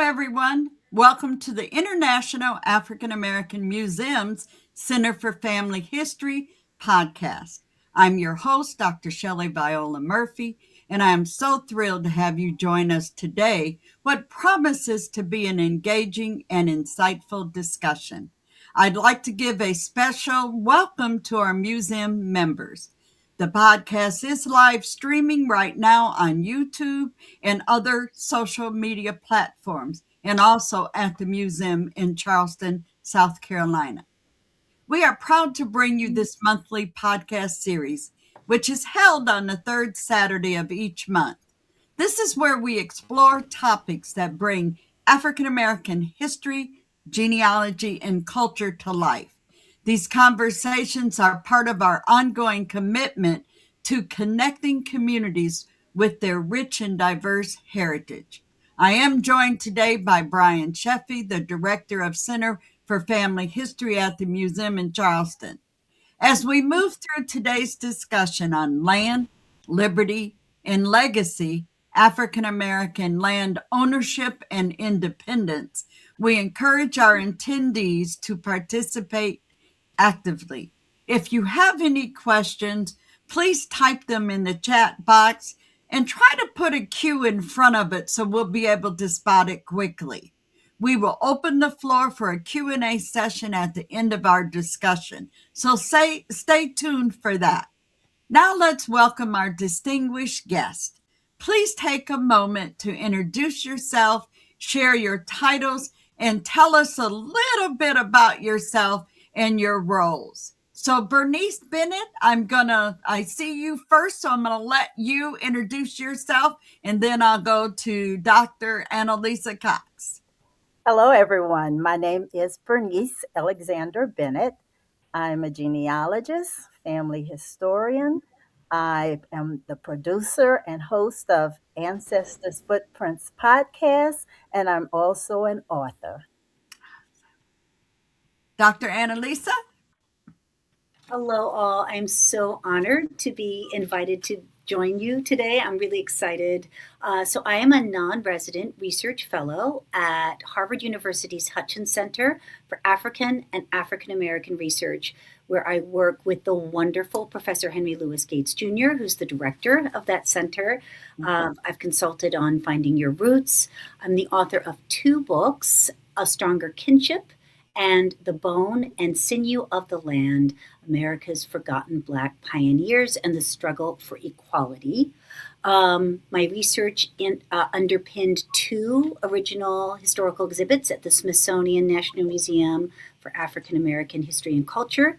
everyone. Welcome to the International African American Museum's Center for Family History podcast. I'm your host, Dr. Shelley Viola Murphy, and I am so thrilled to have you join us today, what promises to be an engaging and insightful discussion. I'd like to give a special welcome to our museum members. The podcast is live streaming right now on YouTube and other social media platforms, and also at the museum in Charleston, South Carolina. We are proud to bring you this monthly podcast series, which is held on the third Saturday of each month. This is where we explore topics that bring African American history, genealogy, and culture to life. These conversations are part of our ongoing commitment to connecting communities with their rich and diverse heritage. I am joined today by Brian Sheffy, the Director of Center for Family History at the Museum in Charleston. As we move through today's discussion on land, liberty, and legacy, African American land ownership and independence, we encourage our attendees to participate actively. If you have any questions, please type them in the chat box and try to put a Q in front of it so we'll be able to spot it quickly. We will open the floor for a Q&A session at the end of our discussion, so stay tuned for that. Now let's welcome our distinguished guest. Please take a moment to introduce yourself, share your titles, and tell us a little bit about yourself and your roles. So Bernice Bennett, I see you first, so I'm going to let you introduce yourself, and then I'll go to Dr. Annalisa Cox. Hello, everyone. My name is Bernice Alexander Bennett. I'm a genealogist, family historian. I am the producer and host of Ancestors Footprints podcast, and I'm also an author. Dr. Annalisa? Hello, all. I'm so honored to be invited to join you today. I'm really excited. So I am a non-resident research fellow at Harvard University's Hutchins Center for African and African American Research, where I work with the wonderful Professor Henry Louis Gates Jr., who's the director of that center. I've consulted on Finding Your Roots. I'm the author of 2 books, A Stronger Kinship and The Bone and Sinew of the Land, America's Forgotten Black Pioneers and the Struggle for Equality. My research underpinned 2 original historical exhibits at the Smithsonian National Museum for African American History and Culture,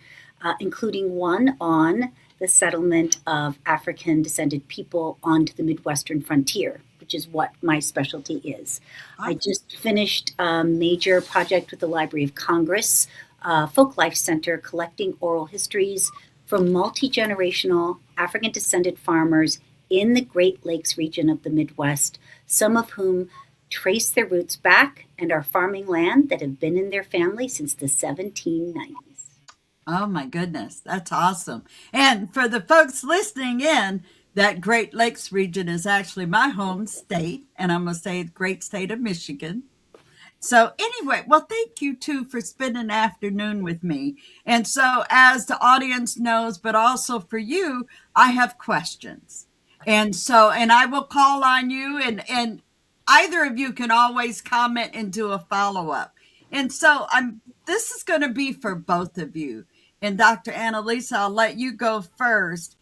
including one on the settlement of African-descended people onto the Midwestern frontier, which is what my specialty is. I just finished a major project with the Library of Congress, Folklife Center, collecting oral histories from multi-generational African-descended farmers in the Great Lakes region of the Midwest, some of whom trace their roots back and are farming land that have been in their family since the 1790s. Oh my goodness, that's awesome. And for the folks listening in, that Great Lakes region is actually my home state, and I'm going to say the great state of Michigan. So anyway, well, thank you too for spending an afternoon with me. And so as the audience knows, but also for you, I have questions. And I will call on you, and either of you can always comment and do a follow-up. And so this is going to be for both of you. And Dr. Annalisa, I'll let you go first.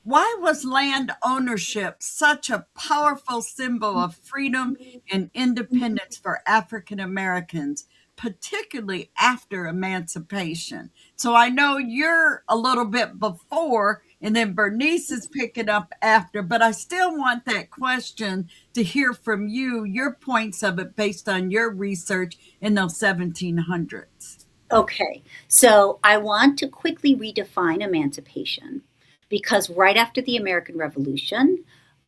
Why was land ownership such a powerful symbol of freedom and independence for African Americans, particularly after emancipation? So I know you're a little bit before, and then Bernice is picking up after, but I still want that question to hear from you, your points of it based on your research in those 1700s. Okay, so I want to quickly redefine emancipation, because right after the American Revolution,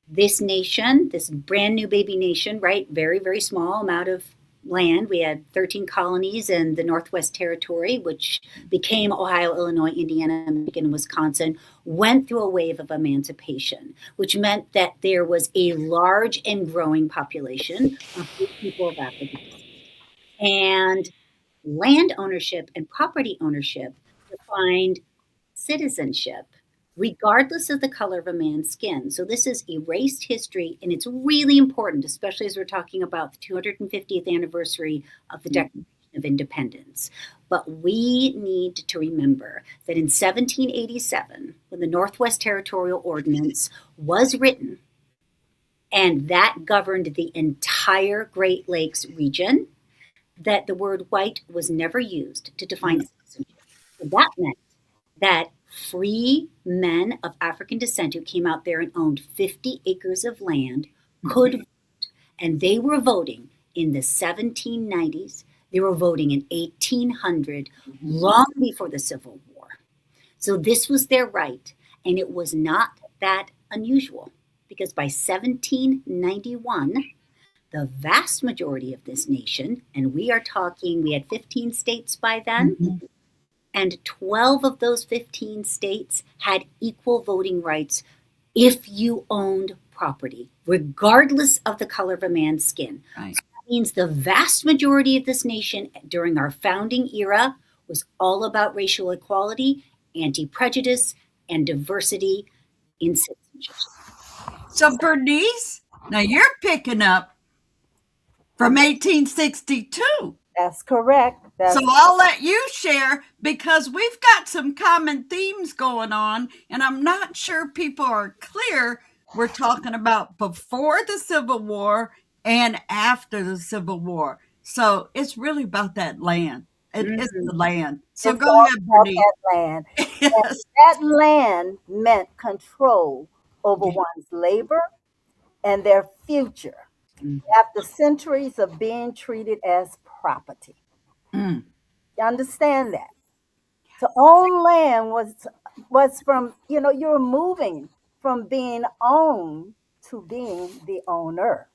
this nation, this brand new baby nation, right, very, very small amount of land. We had 13 colonies in the Northwest Territory, which became Ohio, Illinois, Indiana, Michigan, and Wisconsin, went through a wave of emancipation, which meant that there was a large and growing population of free people of African descent. And land ownership and property ownership defined citizenship, regardless of the color of a man's skin. So this is erased history, and it's really important, especially as we're talking about the 250th anniversary of the Declaration of Independence. But we need to remember that in 1787, when the Northwest Territorial Ordinance was written, and that governed the entire Great Lakes region, that the word white was never used to define citizenship. So that meant that free men of African descent who came out there and owned 50 acres of land could vote. And they were voting in the 1790s. They were voting in 1800, long before the Civil War. So this was their right. And it was not that unusual because by 1791, the vast majority of this nation, and we are talking, we had 15 states by then, and 12 of those 15 states had equal voting rights if you owned property, regardless of the color of a man's skin. Right. So that means the vast majority of this nation during our founding era was all about racial equality, anti-prejudice, and diversity in citizenship. So, Bernice, now you're picking up from 1862. That's correct. So I'll let you share because we've got some common themes going on, and I'm not sure people are clear. We're talking about before the Civil War and after the Civil War. So it's really about that land. It's the land. So It's go all ahead, about Bernice. that land. And Yes. that land meant control over one's labor and their future after centuries of being treated as property. Mm. You understand that? To own land was from, you know, you're moving from being owned to being the owner.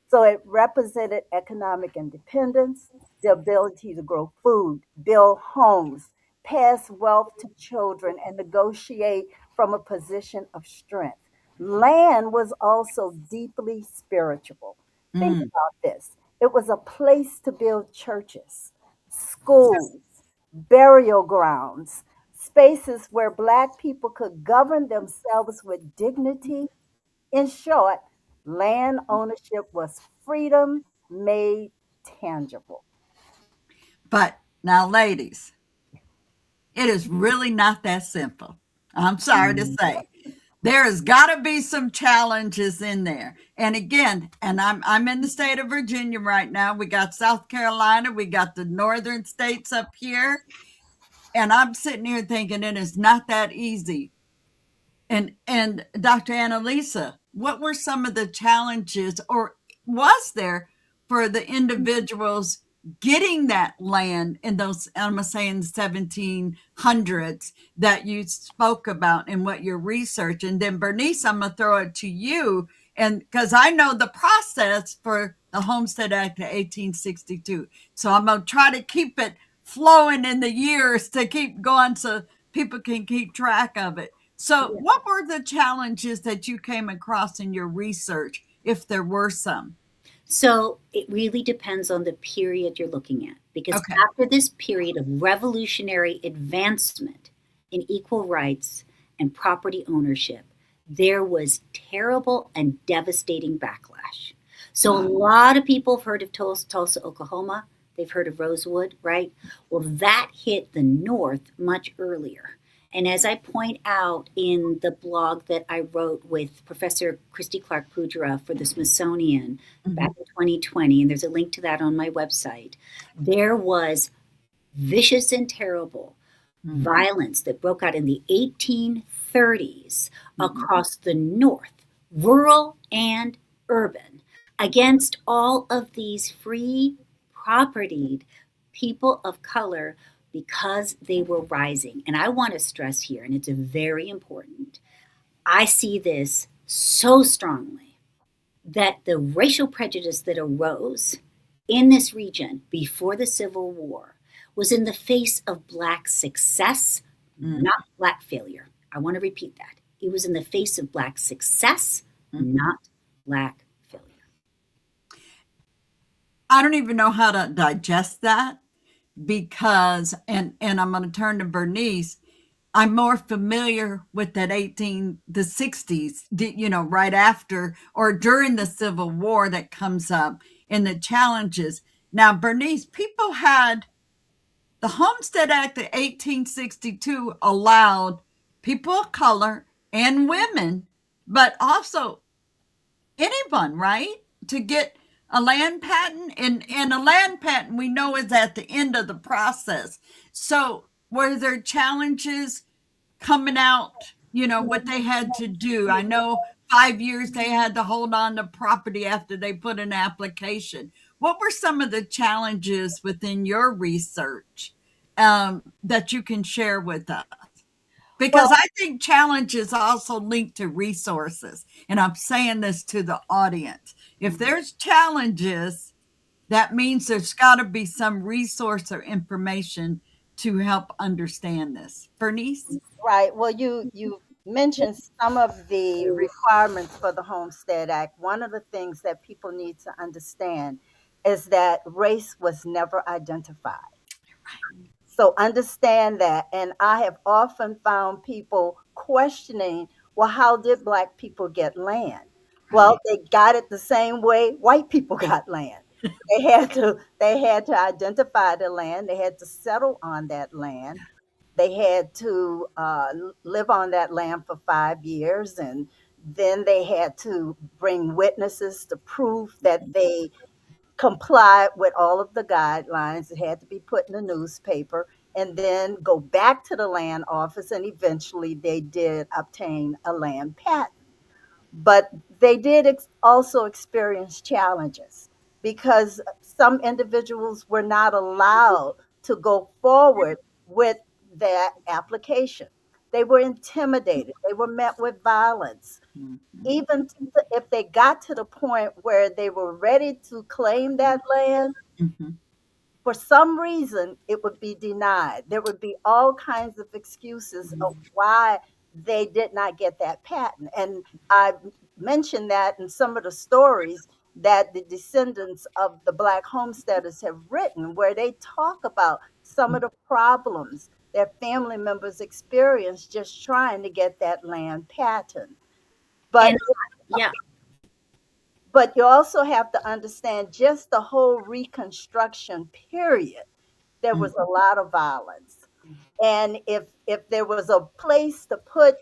So it represented economic independence, the ability to grow food, build homes, pass wealth to children, and negotiate from a position of strength. Land was also deeply spiritual. Think Mm. about this it was a place to build churches, schools, burial grounds, spaces where Black people could govern themselves with dignity. In short, land ownership was freedom made tangible. But now, ladies, it is really not that simple. I'm sorry to say. There has got to be some challenges in there. And again, and I'm in the state of Virginia right now. We got South Carolina, we got the northern states up here, and I'm sitting here thinking it is not that easy. And Dr. Annalisa, what were some of the challenges, or was there for the individuals getting that land in those, I'm gonna say in the 1700s that you spoke about in what your research? And then Bernice, I'm gonna throw it to you, and because I know the process for the Homestead Act of 1862, so I'm gonna try to keep it flowing in the years to keep going so people can keep track of it. So, what were the challenges that you came across in your research, if there were some? So it really depends on the period you're looking at. Because Okay. after this period of revolutionary advancement in equal rights and property ownership, there was terrible and devastating backlash. So a lot of people have heard of Tulsa, Oklahoma. They've heard of Rosewood, right? Well, that hit the North much earlier. And as I point out in the blog that I wrote with Professor Christy Clark Pujara for the Smithsonian back in 2020, and there's a link to that on my website, there was vicious and terrible violence that broke out in the 1830s across the North, rural and urban, against all of these free, propertied people of color because they were rising. And I want to stress here, and it's very important, I see this so strongly that the racial prejudice that arose in this region before the Civil War was in the face of Black success, not Black failure. I want to repeat that. It was in the face of Black success, not Black failure. I don't even know how to digest that because, and I'm going to turn to Bernice. I'm more familiar with that the 60s, right after or during the Civil War that comes up and the challenges. Now, Bernice, people had the Homestead Act of 1862 allowed people of color and women, but also anyone, right, to get a land patent. And a land patent we know is at the end of the process. So were there challenges coming out, what they had to do? I know 5 years they had to hold on to property after they put an application. What were some of the challenges within your research that you can share with us? Because Well, I think challenge is also linked to resources. And I'm saying this to the audience. If there's challenges, that means there's got to be some resource or information to help understand this. Bernice? right. Well, you mentioned some of the requirements for the Homestead Act. One of the things that people need to understand is that race was never identified. So understand that. And I have often found people questioning, well, how did Black people get land? Well, Right. they got it the same way white people got land. They had to identify the land. They had to settle on that land. They had to live on that land for 5 years, and then they had to bring witnesses to prove that they complied with all of the guidelines. It had to be put in the newspaper and then go back to the land office. And eventually they did obtain a land patent. But they did also experience challenges because some individuals were not allowed to go forward with that application. They were intimidated, they were met with violence. Mhm. Even if they got to the point where they were ready to claim that land, Mhm. for some reason it would be denied. There would be all kinds of excuses of why they did not get that patent. And I mentioned that in some of the stories that the descendants of the Black homesteaders have written, where they talk about some of the problems their family members experienced just trying to get that land patent. And But yeah, But you also have to understand just the whole Reconstruction period. There was a Mhm. lot of violence. And if there was a place to put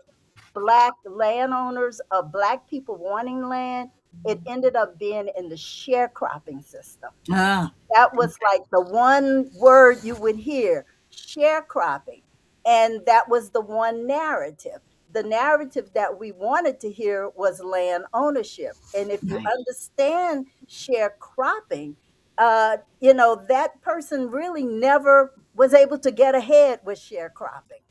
Black landowners or Black people wanting land, it ended up being in the sharecropping system. Ah, That was like the one word you would hear, sharecropping. And that was the one narrative. The narrative that we wanted to hear was land ownership. And if you right. understand sharecropping, that person really never was able to get ahead with sharecropping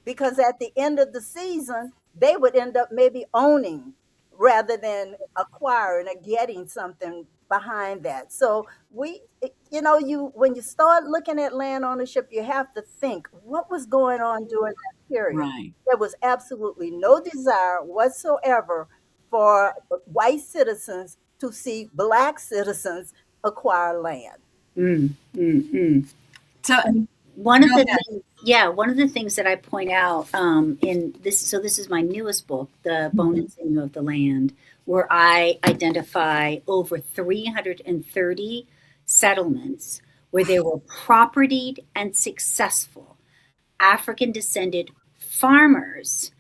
because at the end of the season, they would end up maybe owning rather than acquiring or getting something behind that. So you when you start looking at land ownership, you have to think what was going on during that period. Right. There was absolutely no desire whatsoever for white citizens to see Black citizens acquire land. mm, mm, mm. So One of go the ahead. things, yeah, one of the things that I point out in this, so this is my newest book, The Bone and Mhm. Sinew of the Land, where I identify over 330 settlements where they were propertied and successful African descended farmers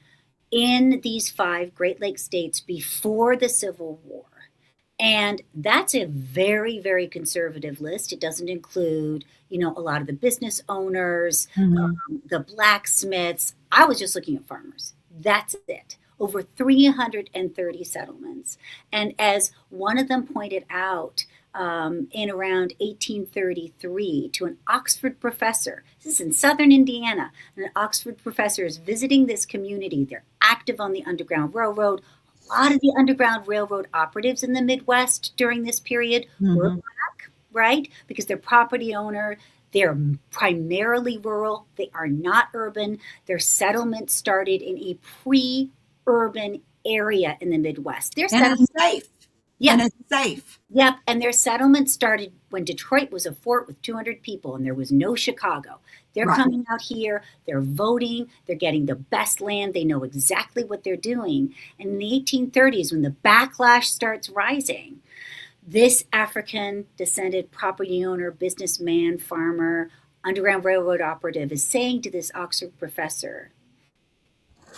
in these five Great Lakes states before the Civil War. And that's a very, very conservative list. It doesn't include, a lot of the business owners, Mhm. the blacksmiths. I was just looking at farmers. That's it. Over 330 settlements. And as one of them pointed out, in around 1833 to an Oxford professor. This is in southern Indiana. An Oxford professor is visiting this community. They're active on the Underground Railroad. A lot of the Underground Railroad operatives in the Midwest during this period were Mhm. Black. right? Because they're property owner. They're primarily rural. They are not urban. Their settlement started in a pre-urban area in the Midwest. Their And it's settlement, safe. And yeah, it's safe. yep, and their settlement started when Detroit was a fort with 200 people and there was no Chicago. They're Right. coming out here, they're voting, they're getting the best land, they know exactly what they're doing. And in the 1830s, when the backlash starts rising, this African descended property owner, businessman, farmer, Underground Railroad operative is saying to this Oxford professor,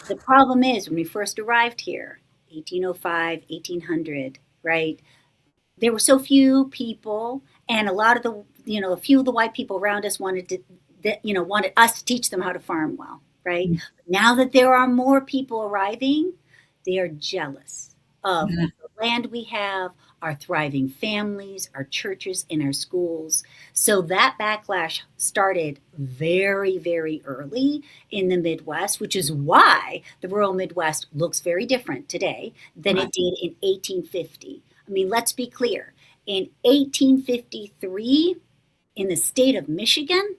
the problem is when we first arrived here, 1805, 1800, right? There were so few people, and a lot of the a few of the white people around us wanted us to teach them how to farm well, right? Mm. Now that there are more people arriving, they are jealous of Yeah. the land we have, our thriving families, our churches, and our schools. So that backlash started very, very early in the Midwest, which is why the rural Midwest looks very different today than Right. it did in 1850. I mean, let's be clear. In 1853, in the state of Michigan,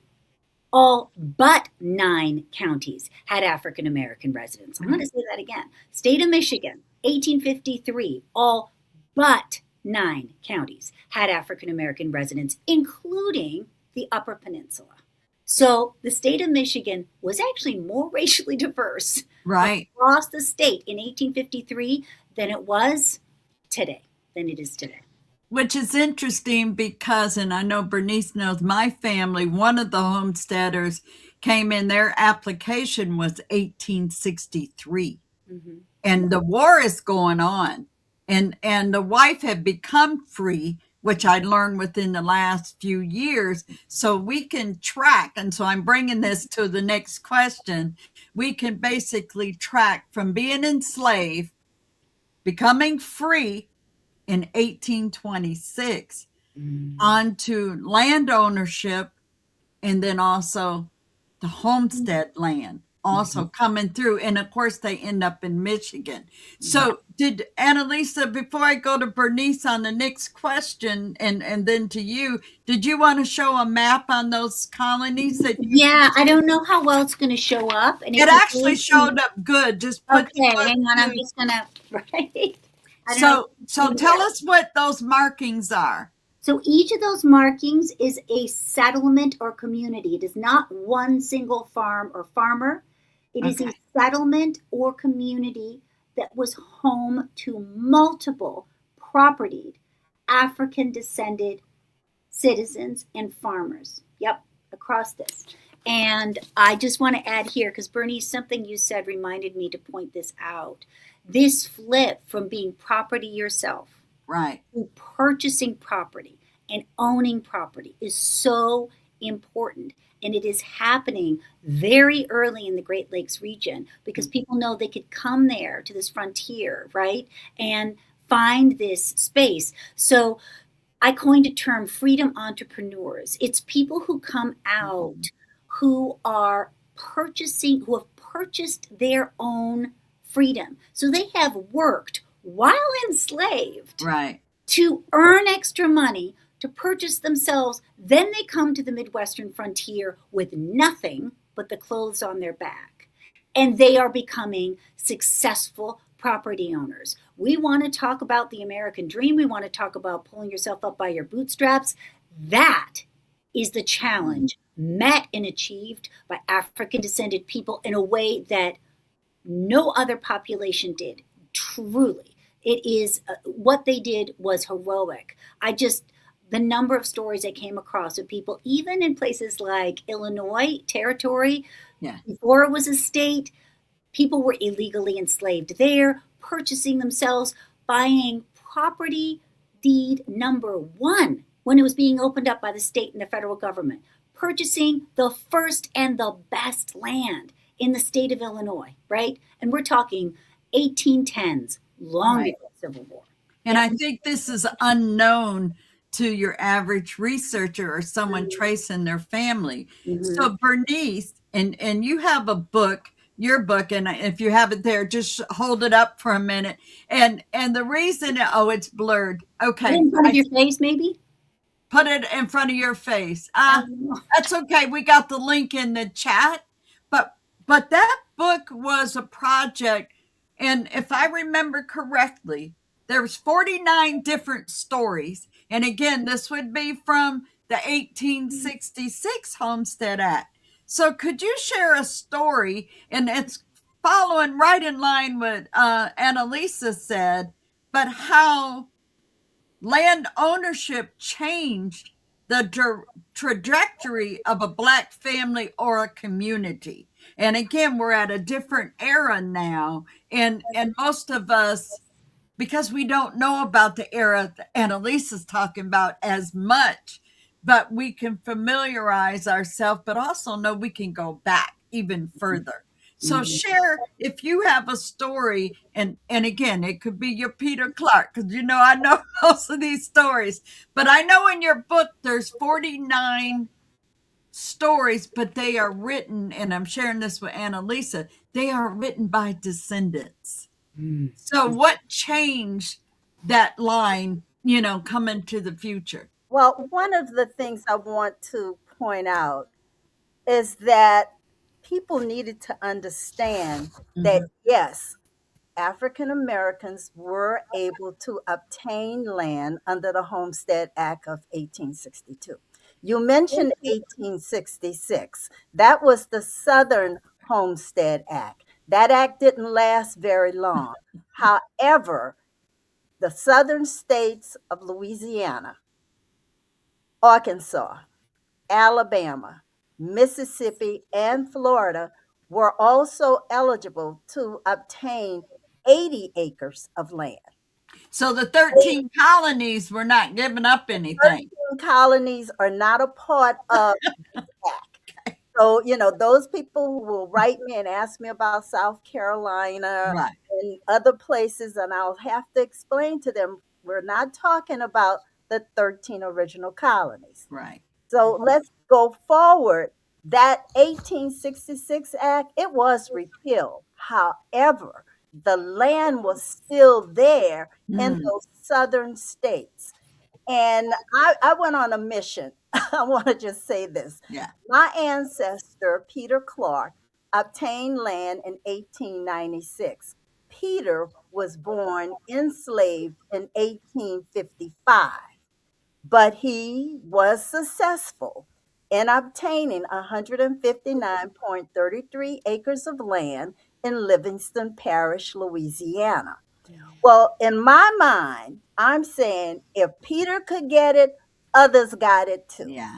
all but 9 counties had African American residents. I'm going to say that again. State of Michigan, 1853, all but 9 counties had African American residents, including the Upper Peninsula. So the state of Michigan was actually more racially diverse Right. across the state in 1853 than it was today, than it is today. Which is interesting because, and I know Bernice knows my family, one of the homesteaders came in, their application was 1863. Mm-hmm. And the war is going on. And the wife had become free, which I learned within the last few years. So we can track. And so I'm bringing this to the next question. We can basically track from being enslaved, becoming free in 1826, Mm-hmm. onto land ownership, and then also the homestead land also coming through. And of course, they end up in Michigan. So, did Annalisa, before I go to Bernice on the next question, and then to you, did you want to show a map on those colonies that you? Yeah, I don't know how well it's going to show up, and It if it actually is, showed up good. Just put okay, put hang on, I'm to, just gonna right. I don't know. so tell us what those markings are. So each of those markings is a settlement or community. It is not one single farm or farmer. It is a Okay. settlement or community that was home to multiple propertied African descended citizens and farmers. Yep, across this. And I just want to add here, because Bernie, something you said reminded me to point this out. This flip from being property yourself Right. to purchasing property and owning property is so important. And it is happening very early in the Great Lakes region because people know they could come there to this frontier, right? And find this space. So I coined a term freedom entrepreneurs. It's people who come out who are purchasing, who have purchased their own freedom. So they have worked while enslaved Right. to earn extra money to purchase themselves. Then they come to the Midwestern frontier with nothing but the clothes on their back. And they are becoming successful property owners. We want to talk about the American dream. We want to talk about pulling yourself up by your bootstraps. That is the challenge met and achieved by African descended people in a way that no other population did. Truly, it is what they did was heroic. The number of stories I came across of people, even in places like Illinois territory, Yeah. before it was a state, people were illegally enslaved there, purchasing themselves, buying property deed number one when it was being opened up by the state and the federal government, purchasing the first and the best land in the state of Illinois, right? And we're talking 1810s, long Right. before the Civil War. And I think this is unknown to your average researcher or someone tracing their family. Mhm. So Bernice, and you have a book, your book, and if you have it there, just hold it up for a minute. And the reason, oh, it's blurred. Put it Okay, in front of your face, maybe? put it in front of your face. Um, That's okay. We got the link in the chat. But that book was a project, and if I remember correctly, there's 49 different stories. And again, this would be from the 1866 Homestead Act. So could you share a story? And it's following right in line with Annalisa said, but how land ownership changed the trajectory of a Black family or a community. And again, we're at a different era now. And most of us, because we don't know about the era that Annalisa's talking about as much, but we can familiarize ourselves, but also know we can go back even further. So mhm. share if you have a story, and again, it could be your Peter Clark, because I know most of these stories, but I know in your book there's 49 stories, but they are written, and I'm sharing this with Annalisa, they are written by descendants. Mm. So what changed that line, coming to the future? Well, one of the things I want to point out is that people needed to understand that Mhm. yes, African Americans were able to obtain land under the Homestead Act of 1862. You mentioned 1866. That was the Southern Homestead Act. That act didn't last very long. However, the southern states of Louisiana, Arkansas, Alabama, Mississippi, and Florida were also eligible to obtain 80 acres of land. So the 13 colonies were not giving up anything. 13 colonies are not a part of this act. So, those people who will write me and ask me about South Carolina Right, and other places, and I'll have to explain to them we're not talking about the 13 original colonies. right. So let's go forward. That 1866 Act, it was repealed. However, the land was still there in Mm, those southern states. And I went on a mission. I want to just say this. yeah. My ancestor, Peter Clark, obtained land in 1896. Peter was born enslaved in 1855, but he was successful in obtaining 159.33 acres of land in Livingston Parish, Louisiana. Well, in my mind, I'm saying if Peter could get it, others got it too. Yeah.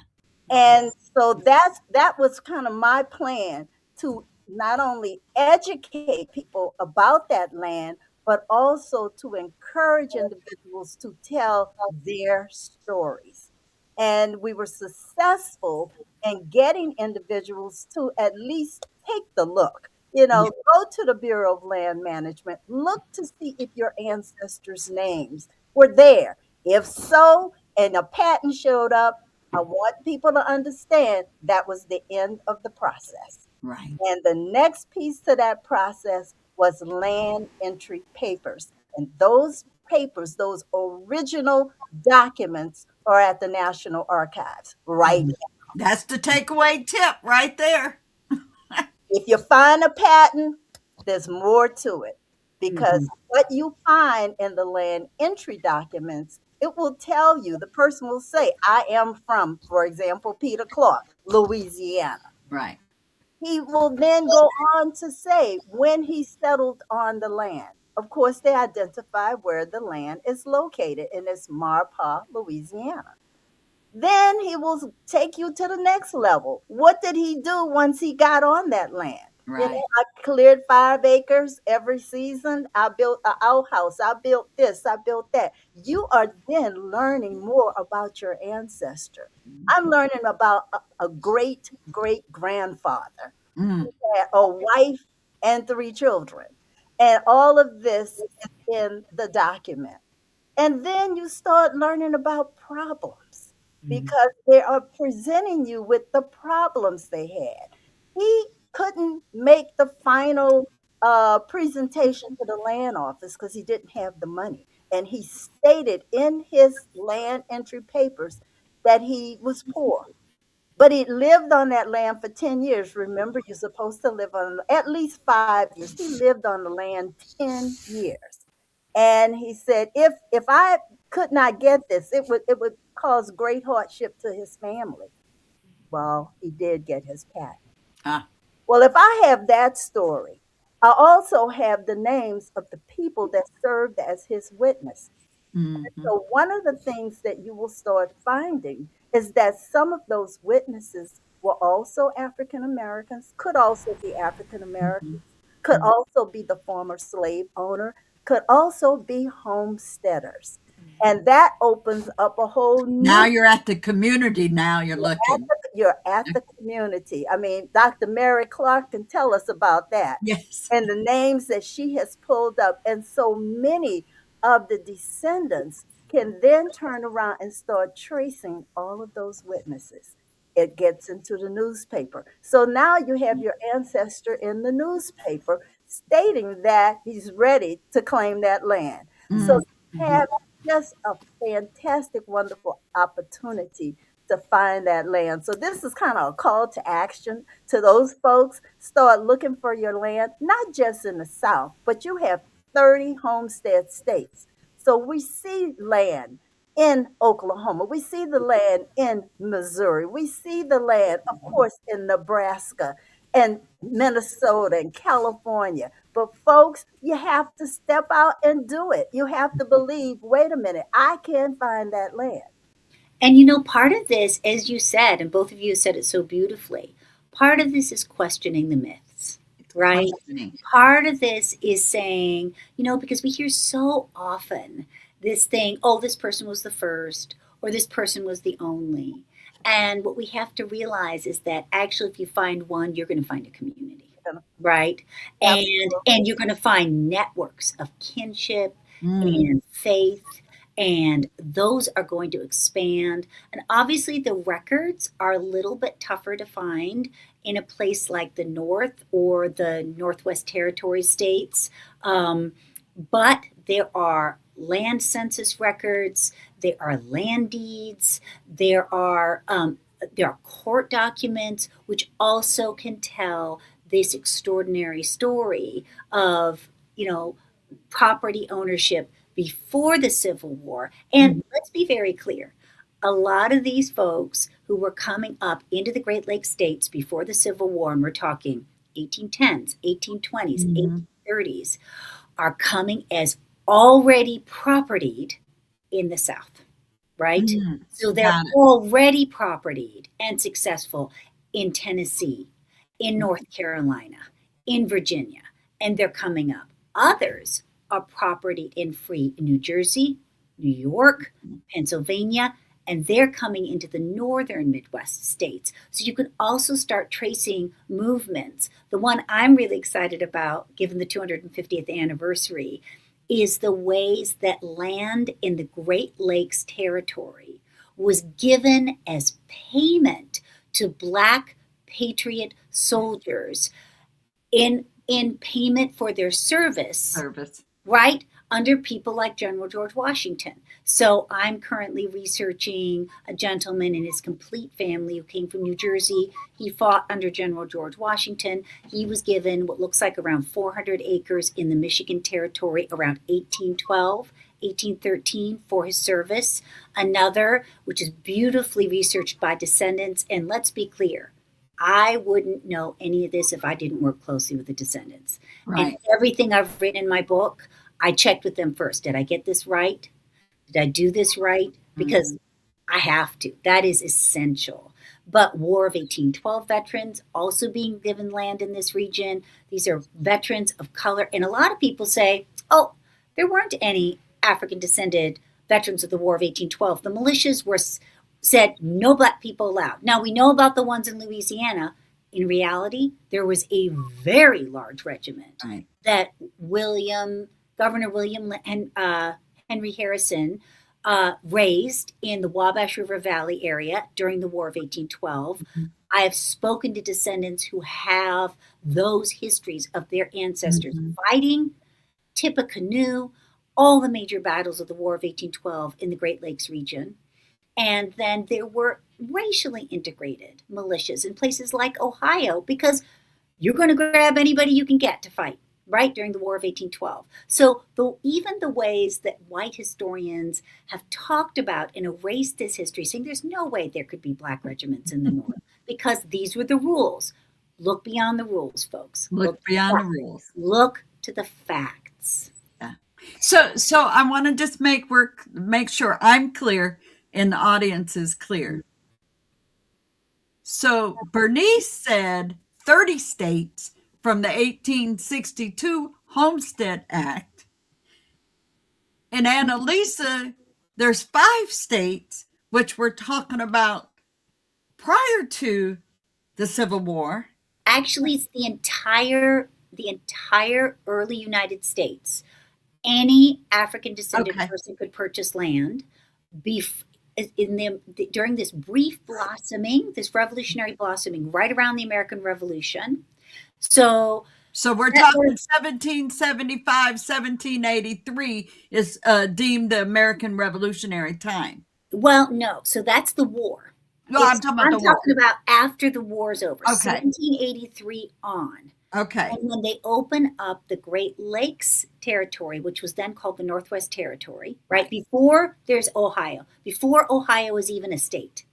And so that was kind of my plan to not only educate people about that land, but also to encourage individuals to tell their stories. And we were successful in getting individuals to at least take the look. Yeah. Go to the Bureau of Land Management, look to see if your ancestors' names were there. If so, and a patent showed up, I want people to understand that was the end of the process. Right. And the next piece to that process was land entry papers. And those papers, those original documents, are at the National Archives right. Mhm. That's the takeaway tip right there. If you find a patent, there's more to it because Mhm. what you find in the land entry documents, it will tell you, the person will say, I am from, for example, Peter Clark, Louisiana. Right. He will then go on to say when he settled on the land. Of course, they identify where the land is located, and it's Marpa, Louisiana. Then he will take you to the next level. What did he do once he got on that land? Right. I cleared 5 acres every season. I built an outhouse. I built this. I built that. You are then learning more about your ancestor. I'm learning about a great great grandfather, Mm. a wife, and 3 children. And all of this is in the document. And then you start learning about problems Mhm. because they are presenting you with the problems they had. He couldn't make the final presentation to the land office because he didn't have the money. And he stated in his land entry papers that he was poor. But he lived on that land for 10 years. Remember, you're supposed to live on at least 5 years. He lived on the land 10 years. And he said, if I could not get this, it would cause great hardship to his family. Well, he did get his patent. Ah. Well, if I have that story, I also have the names of the people that served as his witnesses. Mm-hmm. So, one of the things that you will start finding is that some of those witnesses were also African Americans, could also be African Mm-hmm. Americans, could also be the former slave owner, could also be homesteaders. And that opens up a whole Now new. you're at the community. Now you're looking. You're at the community. I mean, Dr. Mary Clark can tell us about that Yes. and the names that she has pulled up. And so many of the descendants can then turn around and start tracing all of those witnesses. It gets into the newspaper. So now you have your ancestor in the newspaper stating that he's ready to claim that land. So you Mm-hmm. have just a fantastic, wonderful opportunity to find that land. So this is kind of a call to action to those folks. Start looking for your land, not just in the South, but you have 30 homestead states. So we see land in Oklahoma. We see the land in Missouri. We see the land, of course, in Nebraska and Minnesota and California. But folks, you have to step out and do it. You have to believe, wait a minute, I can find that land. And you know, part of this, as you said, and both of you said it so beautifully, part of this is questioning the myths, It's right? questioning. Part of this is saying, you know, because we hear so often this thing, oh, this person was the first, or this person was the only. And what we have to realize is that actually, if you find one, you're going to find a community, right? And Absolutely. you're going to find networks of kinship Mm. and faith, and those are going to expand. And obviously, the records are a little bit tougher to find in a place like the North or the Northwest Territory states. But there are land census records, there are land deeds, there are court documents which also can tell this extraordinary story of, you know, property ownership before the Civil War. And let's be very clear, a lot of these folks who were coming up into the Great Lakes states before the Civil War, and we're talking 1810s, 1820s, Mm-hmm. 1830s, are coming as already propertied in the South, right? Mm. So they're Got it. already propertied and successful in Tennessee, in North Carolina, in Virginia, and they're coming up. Others are propertied in free in New Jersey, New York, Pennsylvania, and they're coming into the northern Midwest states. So you can also start tracing movements. The one I'm really excited about, given the 250th anniversary, is the ways that land in the Great Lakes territory was given as payment to Black patriot soldiers in payment for their service, Service. right? Under people like General George Washington. So I'm currently researching a gentleman and his complete family who came from New Jersey. He fought under General George Washington. He was given what looks like around 400 acres in the Michigan Territory around 1812, 1813 for his service. Another, which is beautifully researched by descendants. And let's be clear, I wouldn't know any of this if I didn't work closely with the descendants. And Right. everything I've written in my book, I checked with them first. Did I get this right? Did I do this right? Because Mm. I have to. That is essential. But War of 1812 veterans also being given land in this region. These are veterans of color. And a lot of people say, oh, there weren't any African descended veterans of the War of 1812. The militias were said no black people allowed. Now we know about the ones in Louisiana. In reality, there was a very large regiment Right. that Governor William and Henry Harrison raised in the Wabash River Valley area during the War of 1812. Mhm. I have spoken to descendants who have those histories of their ancestors Mhm. fighting, Tippecanoe, all the major battles of the War of 1812 in the Great Lakes region. And then there were racially integrated militias in places like Ohio because you're going to grab anybody you can get to fight, right, during the War of 1812. So even the ways that white historians have talked about and erased this history, saying there's no way there could be black regiments in the North because these were the rules. Look beyond the rules, folks. Look beyond the rules. Look to the facts. Yeah. So I want to just make sure I'm clear and the audience is clear. So Bernice said 30 states from the 1862 Homestead Act. And Annalisa, there's 5 states which we're talking about prior to the Civil War. Actually, it's the entire early United States. Any African descended person could purchase land during this brief blossoming, this revolutionary blossoming right around the American Revolution. So we're talking 1775, 1783 is deemed the American Revolutionary time. Well, no. So that's the war. No, I'm talking about after the war's over, okay. 1783 on. Okay. And when they open up the Great Lakes territory, which was then called the Northwest Territory, right? Before there's Ohio, before Ohio is even a state,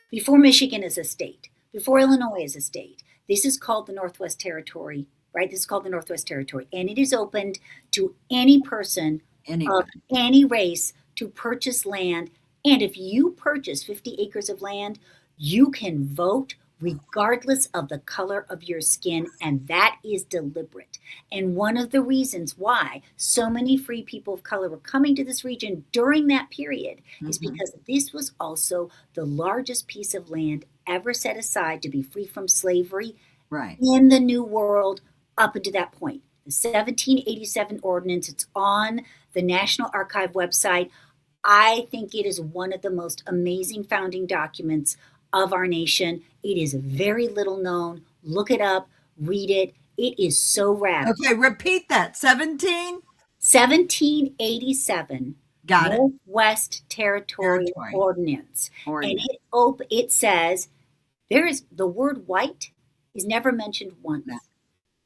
before Michigan is a state, before Illinois is a state, this is called the Northwest Territory, right? This is called the Northwest Territory. And it is opened to any person of any race to purchase land. And if you purchase 50 acres of land, you can vote regardless of the color of your skin, and that is deliberate. And one of the reasons why so many free people of color were coming to this region during that period is because this was also the largest piece of land ever set aside to be free from slavery in the New World up until that point. The 1787 ordinance, it's on the National Archive website. I think it is one of the most amazing founding documents of our nation. It is very little known. Look it up, read it. It is so radical. Okay, repeat that. 1787 Northwest Territory Ordinance. And it says there is the word white is never mentioned once. No.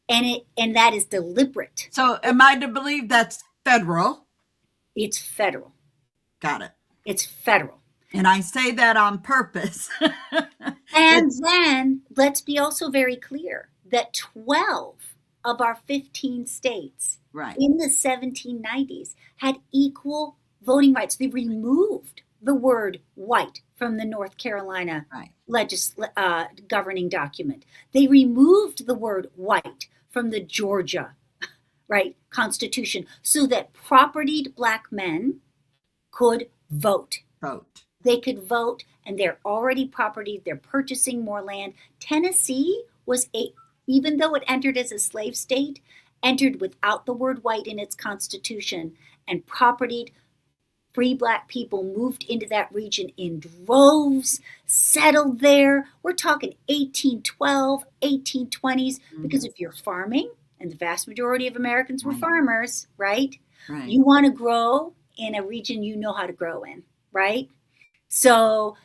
And that is deliberate. So am I to believe that's federal? It's federal. Got it. It's federal. And I say that on purpose. And then let's be also very clear that 12 of our 15 states in the 1790s had equal voting rights. They removed the word white from the North Carolina governing document. They removed the word white from the Georgia Constitution so that propertied black men could vote. They could vote, and they're already property. They're purchasing more land. Tennessee was even though it entered as a slave state, entered without the word white in its constitution, and propertied free black people moved into that region in droves, settled there. We're talking 1812, 1820s, because if you're farming, and the vast majority of Americans were farmers, right? You want to grow in a region you know how to grow in, right? So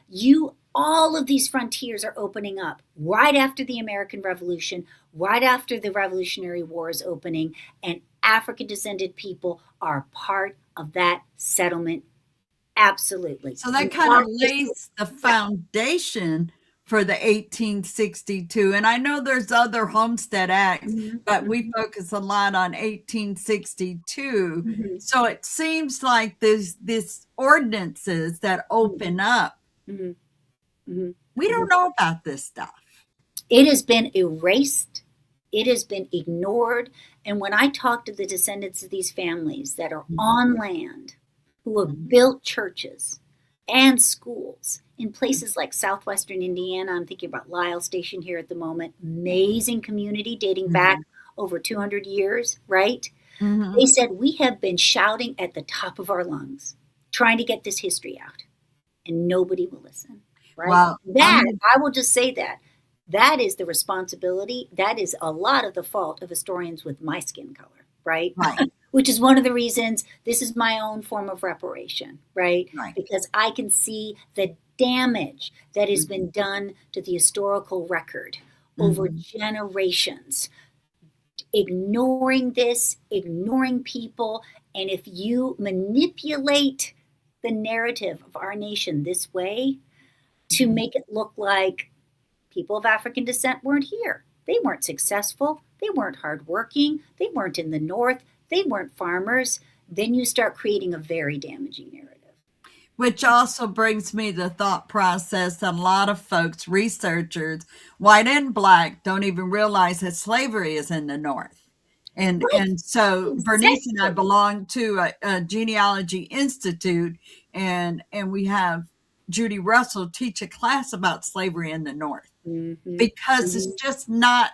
all of these frontiers are opening up right after the American Revolution, right after the Revolutionary War is opening, and African descended people are part of that settlement. Absolutely. So that kind of lays the foundation for the 1862. And I know there's other Homestead Acts, but we focus a lot on 1862. So it seems like there's this ordinances that open up. We don't know about this stuff. It has been erased. It has been ignored. And when I talk to the descendants of these families that are on land, who have built churches and schools in places like southwestern Indiana, I'm thinking about Lyle Station here at the moment, amazing community dating back over 200 years, right? They said, we have been shouting at the top of our lungs, trying to get this history out, and nobody will listen, right? Wow. I will just say that is the responsibility. That is a lot of the fault of historians with my skin color, right? Which is one of the reasons this is my own form of reparation, right? Because I can see the damage that has Mhm. been done to the historical record over Mhm. generations, ignoring this, ignoring people. And if you manipulate the narrative of our nation this way to Mhm. make it look like people of African descent weren't here, they weren't successful, they weren't hardworking, they weren't in the North, they weren't farmers, then you start creating a very damaging narrative. Which also brings me to the thought process that a lot of folks, researchers, white and black, don't even realize that slavery is in the North. Right, And so Bernice and I exactly. belong to a genealogy institute, and we have Judy Russell teach a class about slavery in the North Mm-hmm. because it's Mm-hmm. just not.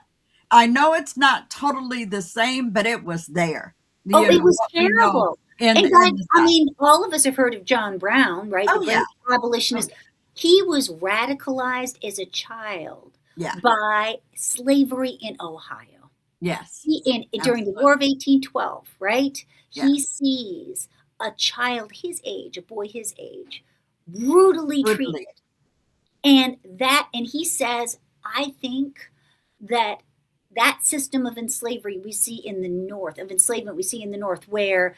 I know it's not totally the same, but it was there. Oh, You it know was what we know terrible. in And God, the I South. mean, all of us have heard of John Brown, right? The Oh yeah, great oh abolitionist. yeah, He was radicalized as a child yeah, by slavery in Ohio. yes, He in during the absolutely. War of 1812, right? He Yes, sees a child his age, a boy his age, brutally brutally. treated. And he says, I think that that system of enslavement we see in the North, of enslavement we see in the North, where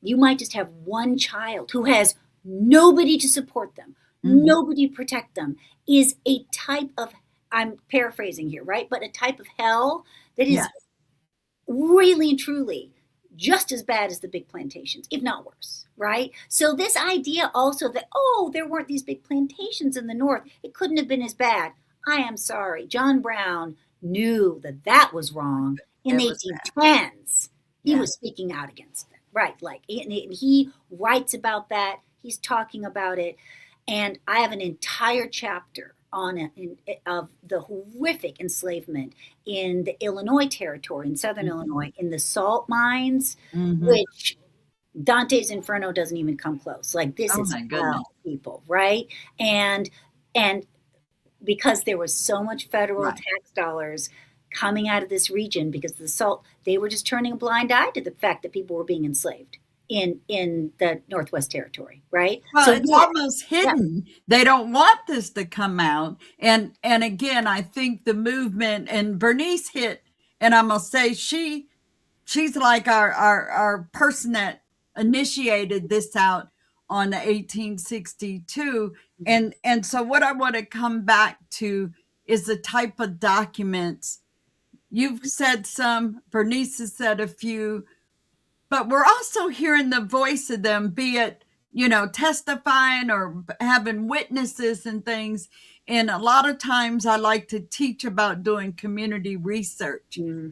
you might just have one child who has nobody to support them, Mhm. nobody to protect them, is a type of, I'm paraphrasing here, right? But a type of hell that is Yes. really and truly just as bad as the big plantations, if not worse, right? So, this idea also that, oh, there weren't these big plantations in the North, it couldn't have been as bad. I am sorry. John Brown knew that that was wrong in It the was bad. 1810s. He Yeah. was speaking out against it, right? Like, and he writes about that, he's talking about it. And I have an entire chapter on it of the horrific enslavement in the Illinois territory, in southern Mhm. Illinois, in the salt mines, Mhm. which Dante's Inferno doesn't even come close. Like, this Oh is my goodness. hell, people, right? And and because there was so much federal Right. tax dollars coming out of this region because of the salt, they were just turning a blind eye to the fact that people were being enslaved in the Northwest Territory, right? Well, So it's yeah, almost yeah. hidden. They don't want this to come out. And again, I think the movement and Bernice hit, and I'm gonna say she's like our person that initiated this out on the 1862. And so what I want to come back to is the type of documents you've said some, Bernice has said a few, but we're also hearing the voice of them, be it, testifying or having witnesses and things. And a lot of times I like to teach about doing community research. Hmm.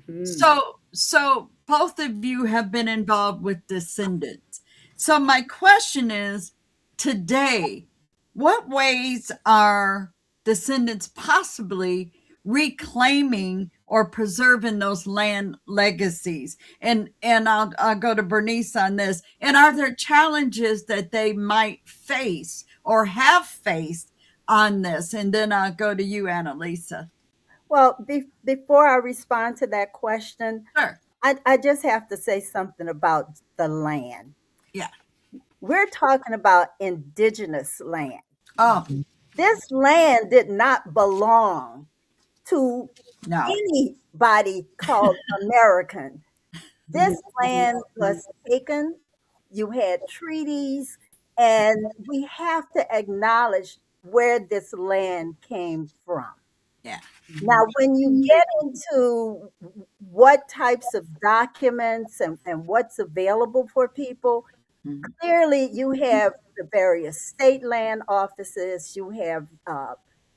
So both of you have been involved with descendants. So my question is, today, what ways are descendants possibly reclaiming or preserving those land legacies? And I'll go to Bernice on this. And are there challenges that they might face or have faced on this? And then I'll go to you, Annalisa. Well, before I respond to that question, Sure. I just have to say something about the land. Yeah. We're talking about indigenous land. Oh, This land did not belong to no. anybody called American. This Hmm. land was taken, you had treaties, and we have to acknowledge where this land came from. Yeah. Now, when you get into what types of documents and what's available for people, Mhm. clearly you have the various state land offices, you have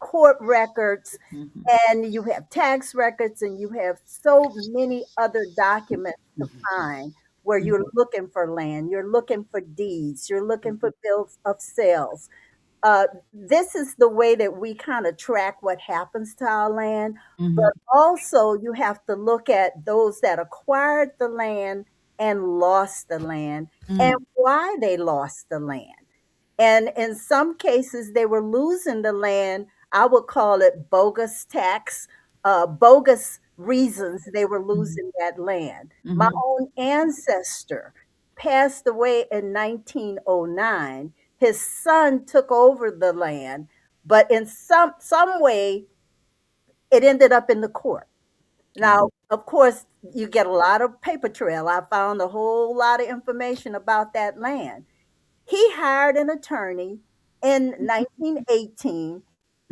court records, Mhm. and you have tax records, and you have so many other documents to Mhm. find where you're Mhm. looking for land, you're looking for deeds, you're looking Mhm. for bills of sales. This is the way that we kind of track what happens to our land. But Mhm. also, you have to look at those that acquired the land and lost the land and Mm. why they lost the land. And in some cases, they were losing the land. I would call it bogus tax, bogus reasons they were Mhm. losing that land. My Mhm. own ancestor passed away in 1909. his son took over the land, but in some way it ended up in the court. Oh. Now, of course, you get a lot of paper trail. I found a whole lot of information about that land. He hired an attorney in 1918.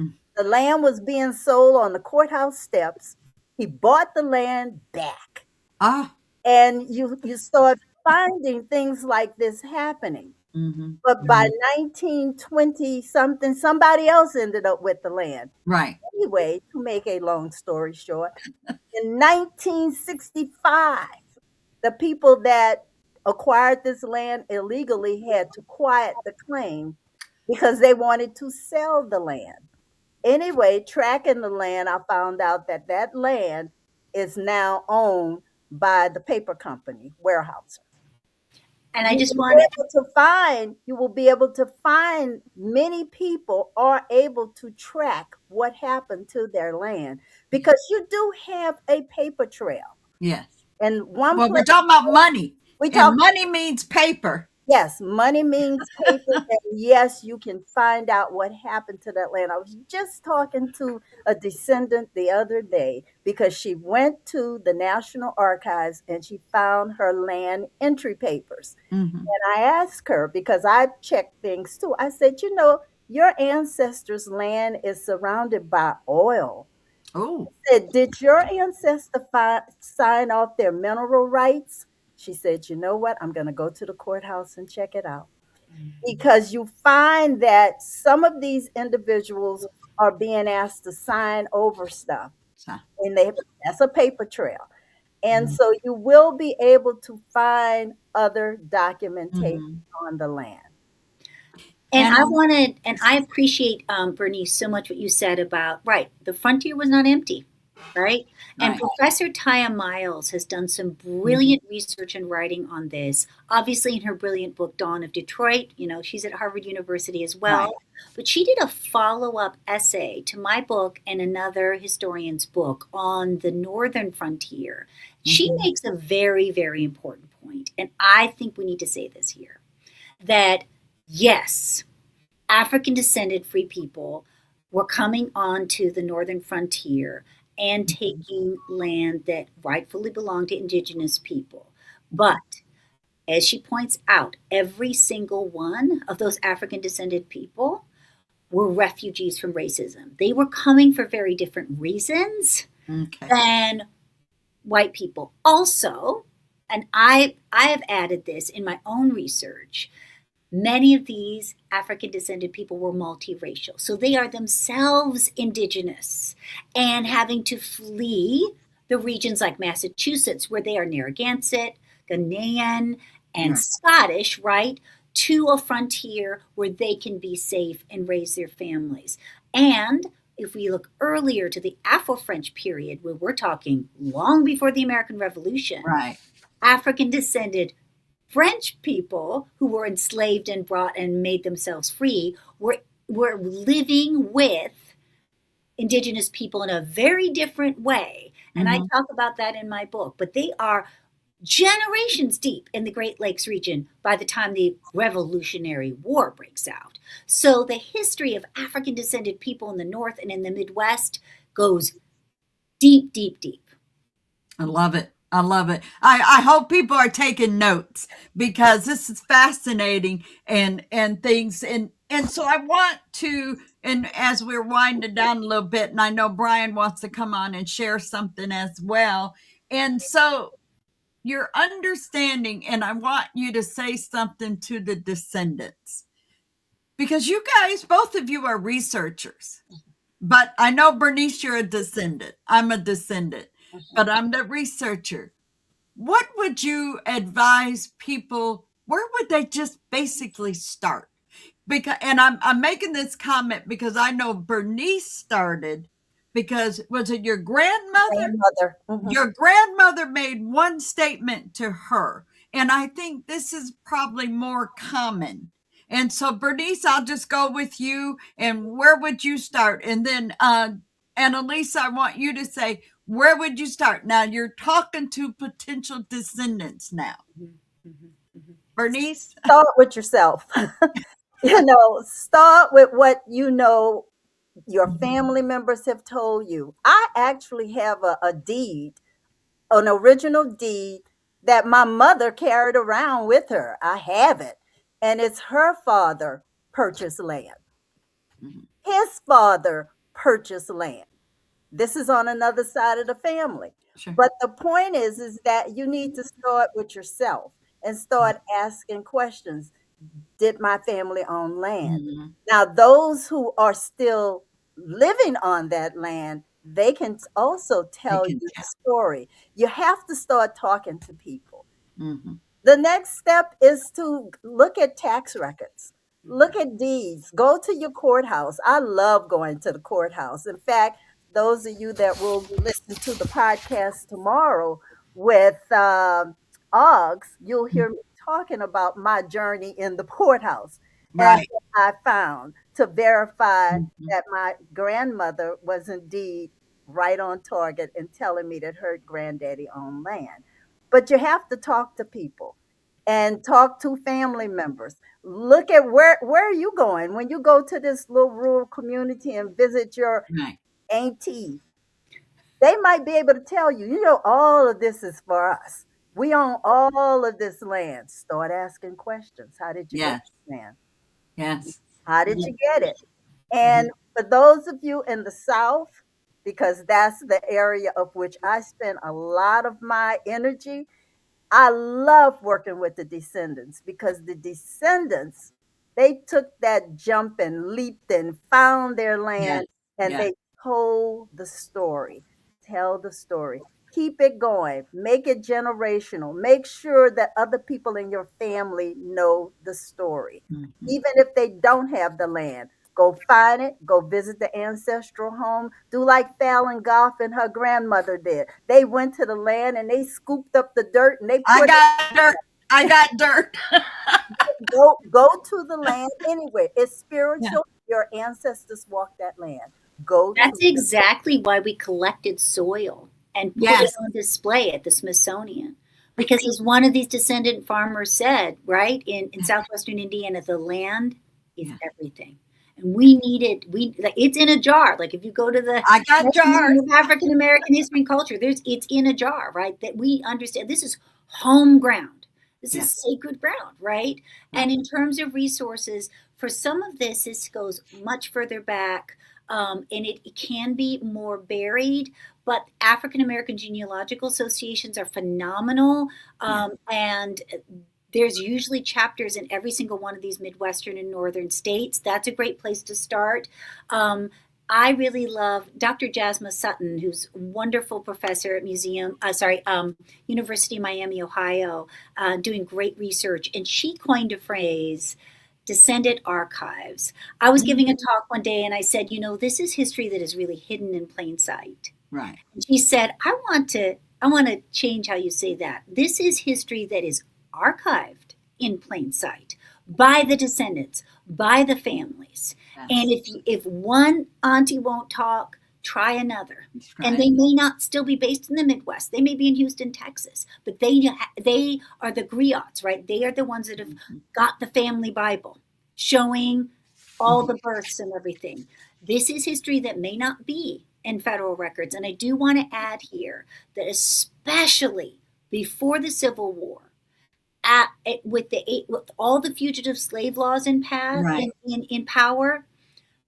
Mm. The land was being sold on the courthouse steps. He bought the land back. Ah. And you start finding things like this happening. Mm-hmm. But by 1920 something, somebody else ended up with the land. Right. Anyway, to make a long story short, in 1965, the people that acquired this land illegally had to quiet the claim because they wanted to sell the land. Anyway, tracking the land, I found out that that land is now owned by the paper company, Weyerhaeuser. And I You just will want be able to find, you will be able to find many people are able to track what happened to their land because you do have a paper trail. Yes. And one Well, we're place talking about money, we and talk, money means paper. yes, money means paper, and yes, you can find out what happened to that land. I was just talking to a descendant the other day because she went to the National Archives and she found her land entry papers. Mm-hmm. And I asked her, because I checked things too, I said, you know, your ancestors' land is surrounded by oil. Oh. Said, did your ancestor sign off their mineral rights? She said, you know what? I'm going to go to the courthouse and check it out. Because you find that some of these individuals are being asked to sign over stuff, So, and that's a paper trail. And mm-hmm. so you will be able to find other documentation Mm-hmm. on the land. And I And wanted, and I appreciate, Bernice, so much what you said about, right, the frontier was not empty, right? And right. Professor Taya Miles has done some Mm-hmm. brilliant research and writing on this. Obviously, in her brilliant book, Dawn of Detroit, she's at Harvard University as Right. well. But she did a follow up essay to my book and another historian's book on the northern frontier. She Mm-hmm. makes a very, very important point, and I think we need to say this here that yes, African descended free people were coming onto the northern frontier and Mm-hmm. taking land that rightfully belonged to indigenous people. But as she points out, every single one of those African descended people were refugees from racism. They were coming for very different reasons Okay. than white people. Also, and I have added this in my own research, many of these African descended people were multiracial. So they are themselves indigenous and having to flee the regions like Massachusetts, where they are Narragansett, Ghanaian, and Right. Scottish, right, to a frontier where they can be safe and raise their families. And if we look earlier to the Afro French period, where we're talking long before the American Revolution, Right. African descended French people who were enslaved and brought and made themselves free were living with indigenous people in a very different way. And I Mm-hmm. talk about that in my book. But they are generations deep in the Great Lakes region by the time the Revolutionary War breaks out. So the history of African descended people in the North and in the Midwest goes deep, deep, deep. I love it. I love it. I hope people are taking notes because this is fascinating and things and so I want to and as we're winding down a little bit and I know Brian wants to come on and share something as well. And so your understanding and I want you to say something to the descendants because you guys both of you are researchers. But I know Bernice you're a descendant. I'm a descendant, but I'm the researcher. What would you advise people? Where would they just basically start? Because, and I'm making this comment because I know Bernice started because was it your grandmother? Grandmother. Mhm. Your grandmother made one statement to her, and I think this is probably more common. And so, Bernice, I'll just go with you. And where would you start? And then, Annalisa, I want you to say, where would you start? Now, you're talking to potential descendants now. Mhm, mhm, mhm. Bernice? Start with yourself. Start with what your Mhm. family members have told you. I actually have a deed, an original deed that my mother carried around with her. I have it. And it's her father purchased land. Mhm. His father purchased land. This is on another side of the family. Sure. But the point is that you need to start with yourself and start asking questions. Did my family own land? Mhm. Now, those who are still living on that land, they can also They tell can you the tell. story. You have to start talking to people. Mhm. The next step is to look at tax records, look at deeds, go to your courthouse. I love going to the courthouse. In fact, those of you that will listen to the podcast tomorrow with Oggs, you'll hear me talking about my journey in the courthouse and Right. what I found to verify Mhm. that my grandmother was indeed right on target in telling me that her granddaddy owned land. But you have to talk to people and talk to family members. Look at where are you going when you go to this little rural community and visit your Right. auntie. They might be able to tell you, all of this is for us. We own all of this land. Start asking questions. How did you get Yes. this land? Yes. How did Yeah. you get it? And Mhm. for those of you in the South, because that's the area of which I spend a lot of my energy, I love working with the descendants because the descendants, they took that jump and leaped and found their Yes. land and Yes. they told the story. Tell the story. Keep it going. Make it generational. Make sure that other people in your family know the story. Mhm. Even if they don't have the land, go find it, go visit the ancestral home, do like Fallon Goff and her grandmother did. They went to the land and they scooped up the dirt and they I put it. got dirt. I got dirt. Go to the land anyway. It's Yeah. spiritual. Your ancestors walked that land. Go That's to it. exactly why we collected soil and put it Yes. on display at the Smithsonian. Because as one of these descendant farmers said, right, in southwestern Indiana, the land is Yeah. everything. And we needed we like it's in a jar. Like if you go to the I got Museum jars. of African American History and Culture, there's it's in a jar, right? That we understand this is home ground. This Yeah. is sacred ground, right? Right. And in terms of resources, for some of this goes much further back, and it can be more buried. But African American genealogical associations are phenomenal, Yeah. and there's usually chapters in every single one of these Midwestern and Northern states. That's a great place to start. Um, I really love Dr. Jasmine Sutton, who's a wonderful professor at University of Miami, Ohio, doing great research. And she coined a phrase, descendant archives. I was giving a Mhm. talk one day and I said, this is history that is really hidden in plain sight. Right. And she said, I want to change how you say that. This is history that is archived in plain sight by the descendants, by the families. And Yes. if one auntie won't talk, try another. That's And right. they may not still be based in the Midwest. They may be in Houston, Texas, but they are the griots, right? They are the ones that have Mhm. got the family Bible showing all Mhm. the births and everything. This is history that may not be in federal records. And I do want to add here that especially before the Civil War, with all the fugitive slave laws Right. in power,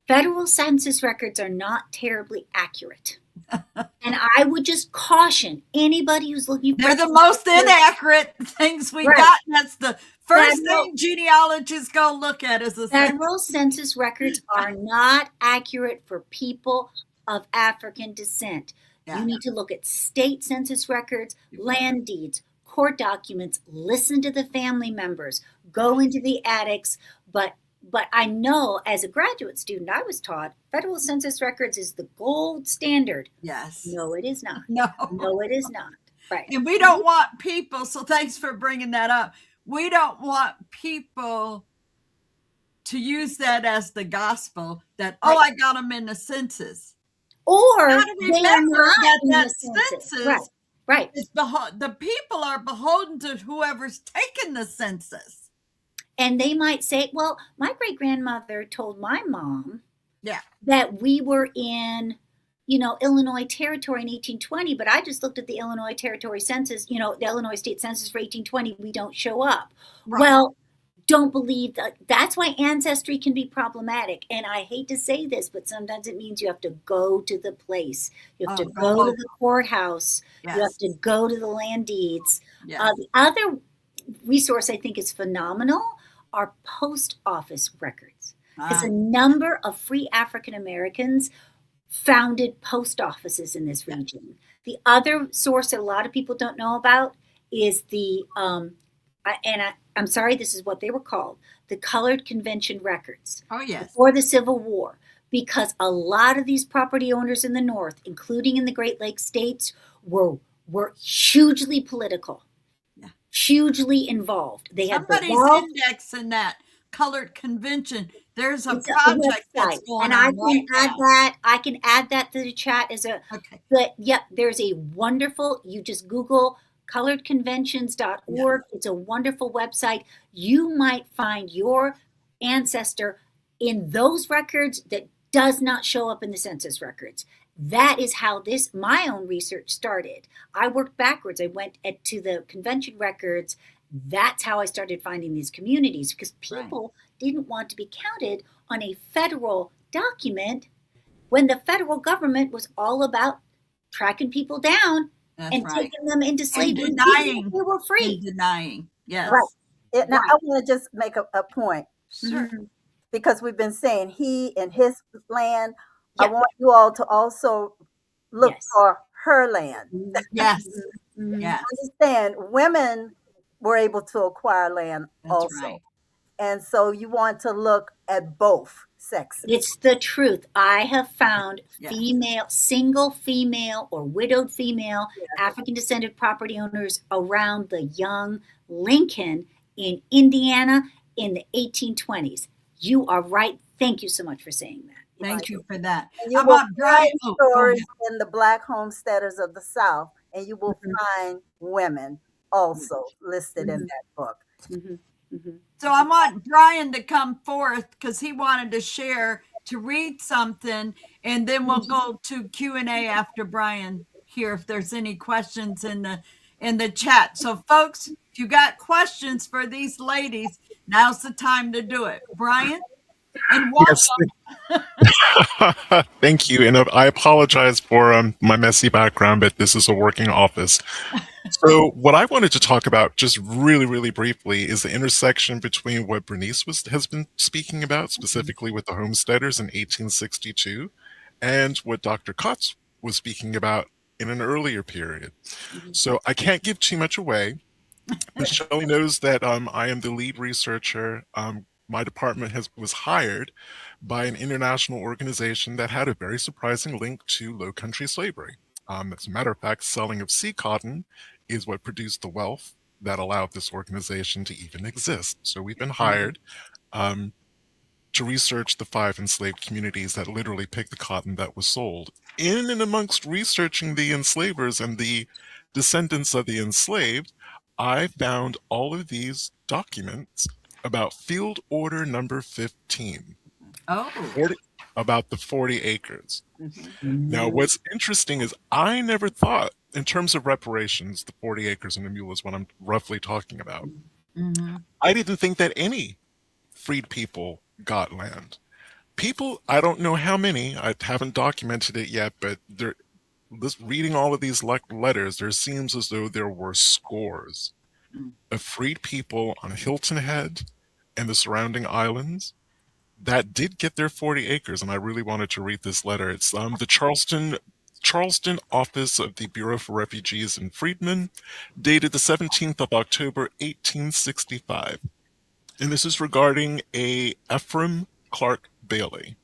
federal census records are not terribly accurate. And I would just caution anybody who's looking for They're the most answers. inaccurate things we Right. got. That's the first Federal thing genealogists go look at is the census. Federal census records are not accurate for people of African descent. You Yeah. need to look at state census records, You're right. land deeds, court documents, listen to the family members, go into the attics. But I know as a graduate student, I was taught federal census records is the gold standard. Yes. No, it is not. No. No, it is not. Right. And we don't want people, so thanks for bringing that up. We don't want people to use that as the gospel that, oh, Right. I got them in the census. Got Or to they are remember not that in that the census. Right. census Right. is the people are beholden to whoever's taking the census. And they might say, well, my great grandmother told my mom Yeah. that we were in, Illinois Territory in 1820, but I just looked at the Illinois Territory census, the Illinois State Census for 1820, we don't show up. Right. Well, don't believe that. That's why ancestry can be problematic. And I hate to say this, but sometimes it means you have to go to the place. You have to Go go to local. the courthouse. You have Yes. to go to the land deeds. Yes. The other resource I think is phenomenal are post office records, because Ah, a number of free African Americans founded post offices in this yeah. region. The other source that a lot of people don't know about is I'm sorry, this is what they were called, the Colored Convention records Oh, yes. before the Civil War, because a lot of these property owners in the North, including in the Great Lakes states, were hugely political, Yeah. hugely involved. They had the Somebody's wealth. indexing that colored convention. There's a It's a project that's website, going and I on can right add now. that. I can add that to the chat as a. Okay. But yep, there's a wonderful. You just Google Yeah. coloredconventions.org. It's a wonderful website. You might find your ancestor in those records that does not show up in the census records. That is how my own research started. I worked backwards. I went to the convention records. That's how I started finding these communities, because Right. people didn't want to be counted on a federal document when the federal government was all about tracking people down That's and right. taking them into And slavery, even if denying. they were And free. denying. Yes. Right. Now, Right. I want to just make a point Sure. Mhm. because we've been saying he and his land. I Yeah. want you all to also look Yes. for her land. Yes. Mhm. Yes. Understand, women were able to acquire land That's also. right. And so you want to look at both sexes. It's the truth. I have found Yes. single female or widowed female African descended property owners around the young Lincoln in Indiana in the 1820s. You are right. Thank you so much for saying that. Thank you for that. And How you will about Brian? find Oh, go stories ahead. in the Black homesteaders of the South, and you will Mhm. find women also listed in Mhm. that book. Mhm. Mhm. So I want Brian to come forth because he wanted to share, to read something, and then we'll go to Q&A after Brian here if there's any questions in the chat. So folks, if you got questions for these ladies, now's the time to do it. Brian, and Yes, welcome. thank you. And I apologize for my messy background, but this is a working office. So, what I wanted to talk about, just really, really briefly, is the intersection between what Bernice has been speaking about, specifically with the homesteaders in 1862, and what Dr. Kotz was speaking about in an earlier period. So, I can't give too much away. But Shelley knows that I am the lead researcher. My department was hired by an international organization that had a very surprising link to low country slavery. As a matter of fact, selling of sea cotton is what produced the wealth that allowed this organization to even exist. So we've been hired um, to research the 5 enslaved communities that literally picked the cotton that was sold. In and amongst researching the enslavers and the descendants of the enslaved, I found all of these documents about field order number 15, Oh. 40, about the 40 acres. Now, Mhm. what's interesting is I never thought, in terms of reparations, the 40 acres and a mule is what I'm roughly talking about. Mm-hmm. I didn't think that any freed people got land. People, I don't know how many, I haven't documented it yet, but reading all of these letters, there seems as though there were scores of freed people on Hilton Head and the surrounding islands that did get their 40 acres, and I really wanted to read this letter. It's the Charleston office of the Bureau for Refugees and Freedmen, dated the 17th of October, 1865. And this is regarding a Ephraim Clark Bailey,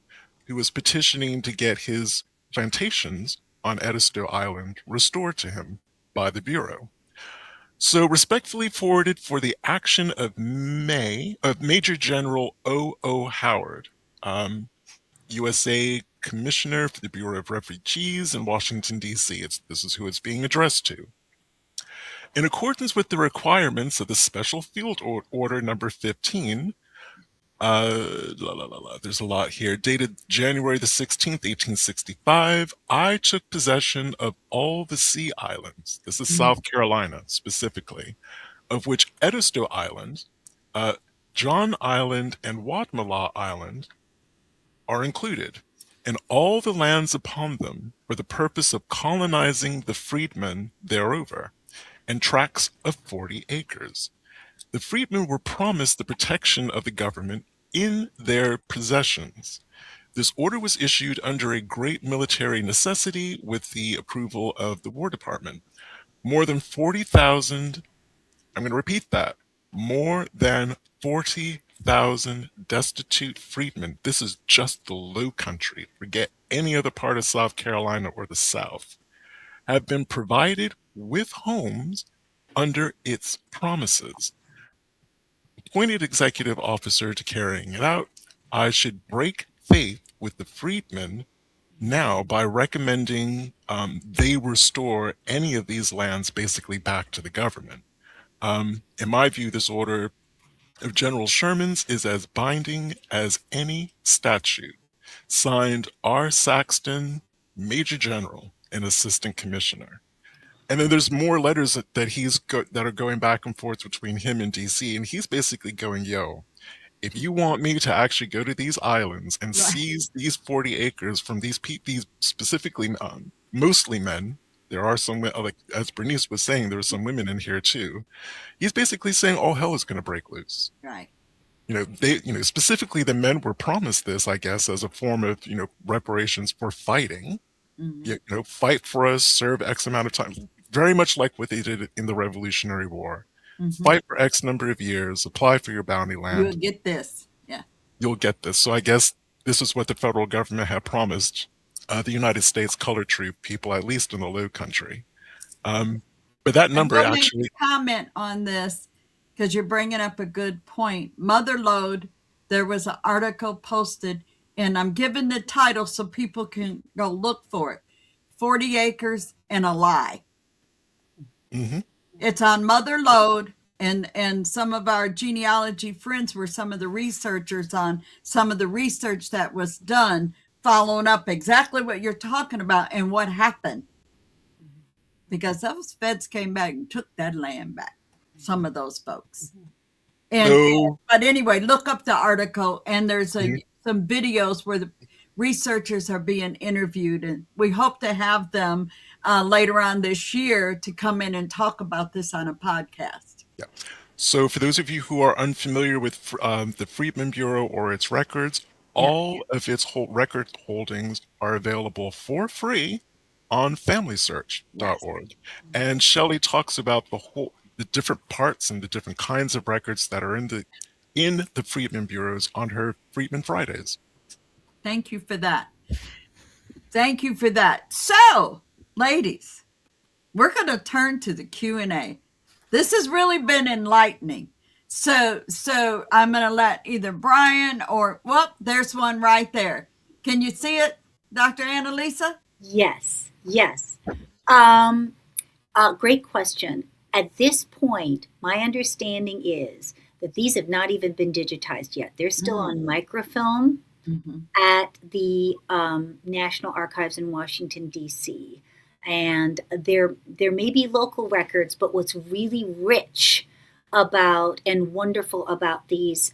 who was petitioning to get his plantations on Edisto Island restored to him by the Bureau. So respectfully forwarded for the action of Major General O. Howard, USA Commissioner for the Bureau of Refugees in Washington, D.C. This is who it's being addressed to. In accordance with the requirements of the Special Field Order number 15, there's a lot here. Dated January the 16th, 1865, I took possession of all the sea islands. This is Mm. South Carolina specifically, of which Edisto Island, uh, John Island, and Wadmalaw Island are included, and all the lands upon them for the purpose of colonizing the freedmen thereover, and tracts of 40 acres. The freedmen were promised the protection of the government in their possessions. This order was issued under a great military necessity with the approval of the War Department. More than 40,000, I'm going to repeat that, more than 40,000 destitute freedmen. This is just the Low Country. Forget any other part of South Carolina or the South. Have been provided with homes under its promises. Appointed executive officer to carrying it out, I should break faith with the freedmen now by recommending they restore any of these lands basically back to the government. In my view, this order of General Sherman's is as binding as any statute. Signed R. Saxton, Major General and Assistant Commissioner. And then there's more letters that are going back and forth between him and DC, and he's basically going, "Yo, if you want me to actually go to these islands and Right. seize these 40 acres from these specifically mostly men, there are some, like as Bernice was saying, there are some women in here too." He's basically saying all hell is going to break loose. Right. Specifically the men were promised this, I guess, as a form of, reparations for fighting. Mm-hmm. Fight for us, serve X amount of time, very much like what they did in the Revolutionary War. Mm-hmm. Fight for X number of years, apply for your bounty You'll land, get this. Yeah. you'll get this. So I guess this is what the federal government had promised the United States colored troop people, at least in the Low Country. But that And number we'll make actually, a comment on this because you're bringing up a good point. Mother Lode, there was an article posted, and I'm giving the title so people can go look for it. 40 Acres and a Lie. mhm. It's on Mother Lode, and some of our genealogy friends were some of the researchers on some of the research that was done, following up exactly what you're talking about and what happened. Because those feds came back and took that land back, some of those folks. So, But anyway, look up the article, and there's mhm. some videos where the researchers are being interviewed, and we hope to have them later on this year to come in and talk about this on a podcast. Yeah. So for those of you who are unfamiliar with the Freedmen Bureau or its records, Yeah. all of its record holdings are available for free on familysearch.org. And Shelley talks about the different parts and the different kinds of records that are in the Freedmen Bureaus on her Freedmen Fridays. Thank you for that. Thank you for that. So, ladies, we're going to turn to the Q&A. This has really been enlightening. So I'm going to let either Brian or, there's one right there. Can you see it, Dr. Annalisa? Yes, yes. Great question. At this point, my understanding is that these have not even been digitized yet. They're still on microfilm at the National Archives in Washington, D.C. And there may be local records, but what's really rich about and wonderful about these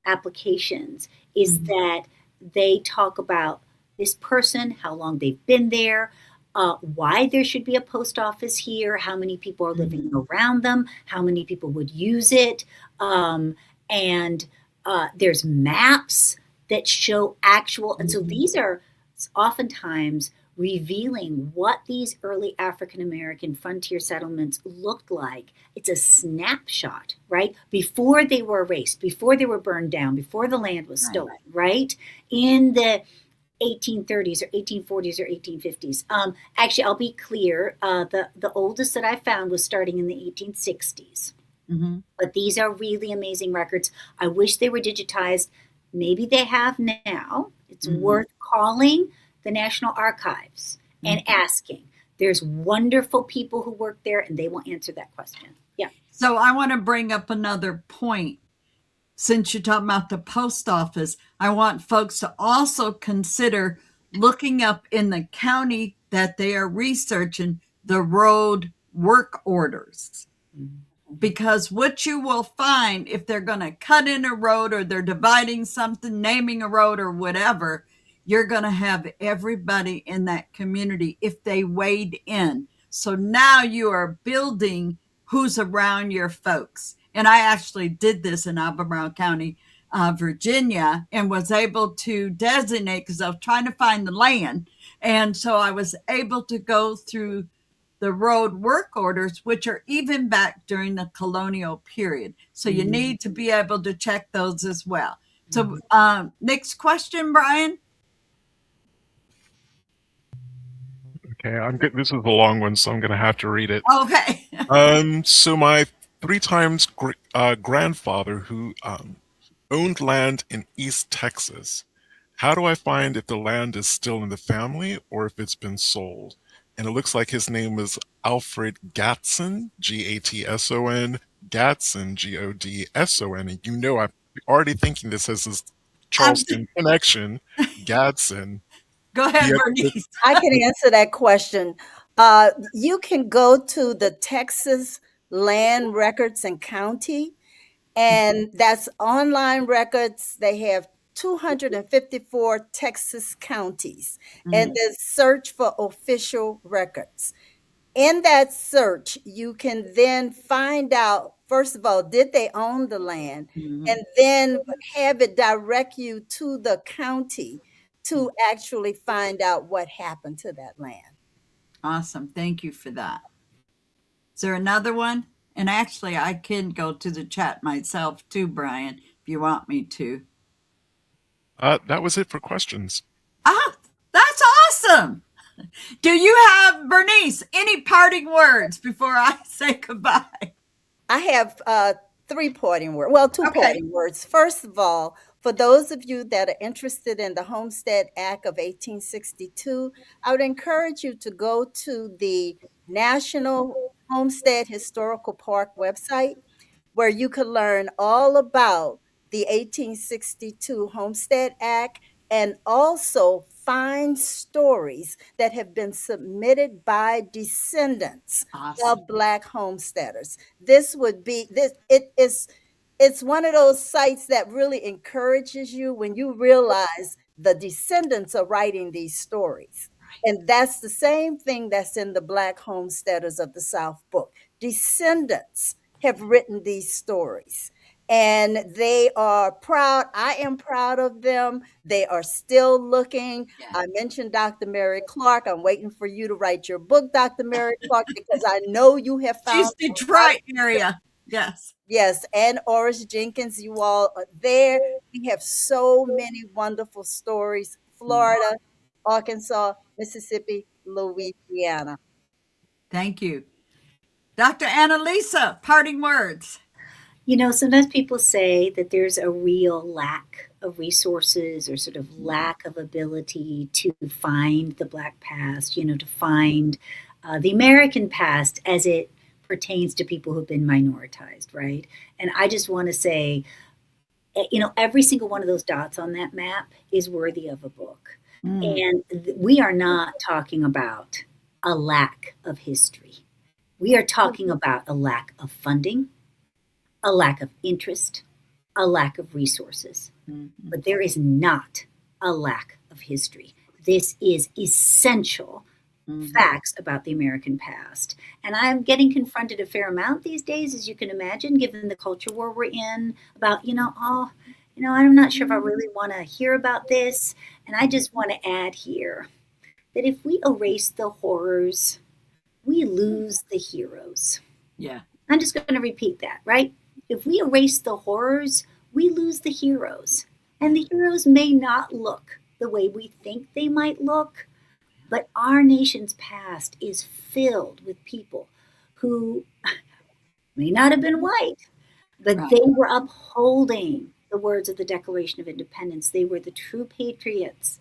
applications is that they talk about this person, how long they've been there, why there should be a post office here, how many people are living around them, how many people would use it. And there's maps that show actual. And so these are oftentimes revealing what these early African American frontier settlements looked like. It's a snapshot, right? Before they were erased, before they were burned down, before the land was stolen, right? In the 1830s or 1840s or 1850s. Actually, I'll be clear. The oldest that I found was starting in the 1860s. But these are really amazing records. I wish they were digitized. Maybe they have now. It's worth calling the National Archives and asking. There's wonderful people who work there, and they will answer that question. Yeah. So I want to bring up another point. Since you're talking about the post office, I want folks to also consider looking up in the county that they are researching the road work orders. Because what you will find if they're going to cut in a road or they're dividing something, naming a road or whatever, you're going to have everybody in that community if they wade in. So now you are building who's around your folks. And I actually did this in Albemarle County, Virginia, and was able to designate because I was trying to find the land. And so I was able to go through the road work orders, which are even back during the colonial period. So you need to be able to check those as well. So next question, Brian. Okay, I'm good. This is a long one, so I'm going to have to read it. Okay. So my three times grandfather who owned land in East Texas. How do I find if the land is still in the family or if it's been sold? And it looks like his name is Alfred Gatson, Gatson, Gatson, Godson. And I'm already thinking this has this Charleston connection, Gadsden. Go ahead, Yeah, Bernice. I can answer that question. You can go to the Texas Land Records and County, and that's online records. They have 254 Texas counties, and then search for official records. In that search, you can then find out, first of all, did they own the land? And then have it direct you to the county to actually find out what happened to that land. Awesome. Thank you for that. Is there another one? And actually, I can go to the chat myself too, Brian, if you want me to. that was it for questions. That's awesome. Do you have, Bernice, any parting words before I say goodbye? I have three parting words. Well, two Okay. parting words. First of all, for those of you that are interested in the Homestead Act of 1862, I would encourage you to go to the National Homestead Historical Park website, where you could learn all about the 1862 Homestead Act and also find stories that have been submitted by descendants Awesome. of Black homesteaders. This would be this it is it's one of those sites that really encourages you when you realize the descendants are writing these stories. And that's the same thing that's in the Black Homesteaders of the South book. Descendants have written these stories, and they are proud. I am proud of them. They are still looking. Yeah. I mentioned Dr. Mary Clark. I'm waiting for you to write your book, Dr. Mary Clark, because I know you have She's found Detroit area. Yes. Yes, and Oris Jenkins, you all are there. We have so many wonderful stories. Florida, Arkansas, Mississippi, Louisiana. Thank you. Dr. Annalisa, parting words. Sometimes people say that there's a real lack of resources or sort of lack of ability to find the Black past, to find the American past as it pertains to people who've been minoritized, right? And I just want to say, every single one of those dots on that map is worthy of a book. And we are not talking about a lack of history. We are talking about a lack of funding, a lack of interest, a lack of resources. But there is not a lack of history. This is essential facts about the American past. And I'm getting confronted a fair amount these days, as you can imagine, given the culture war we're in, about, I'm not sure if I really want to hear about this. And I just want to add here that if we erase the horrors, we lose the heroes. Yeah. I'm just going to repeat that, right? If we erase the horrors, we lose the heroes. And the heroes may not look the way we think they might look, but our nation's past is filled with people who may not have been white, but they were upholding the words of the Declaration of Independence. They were the true patriots.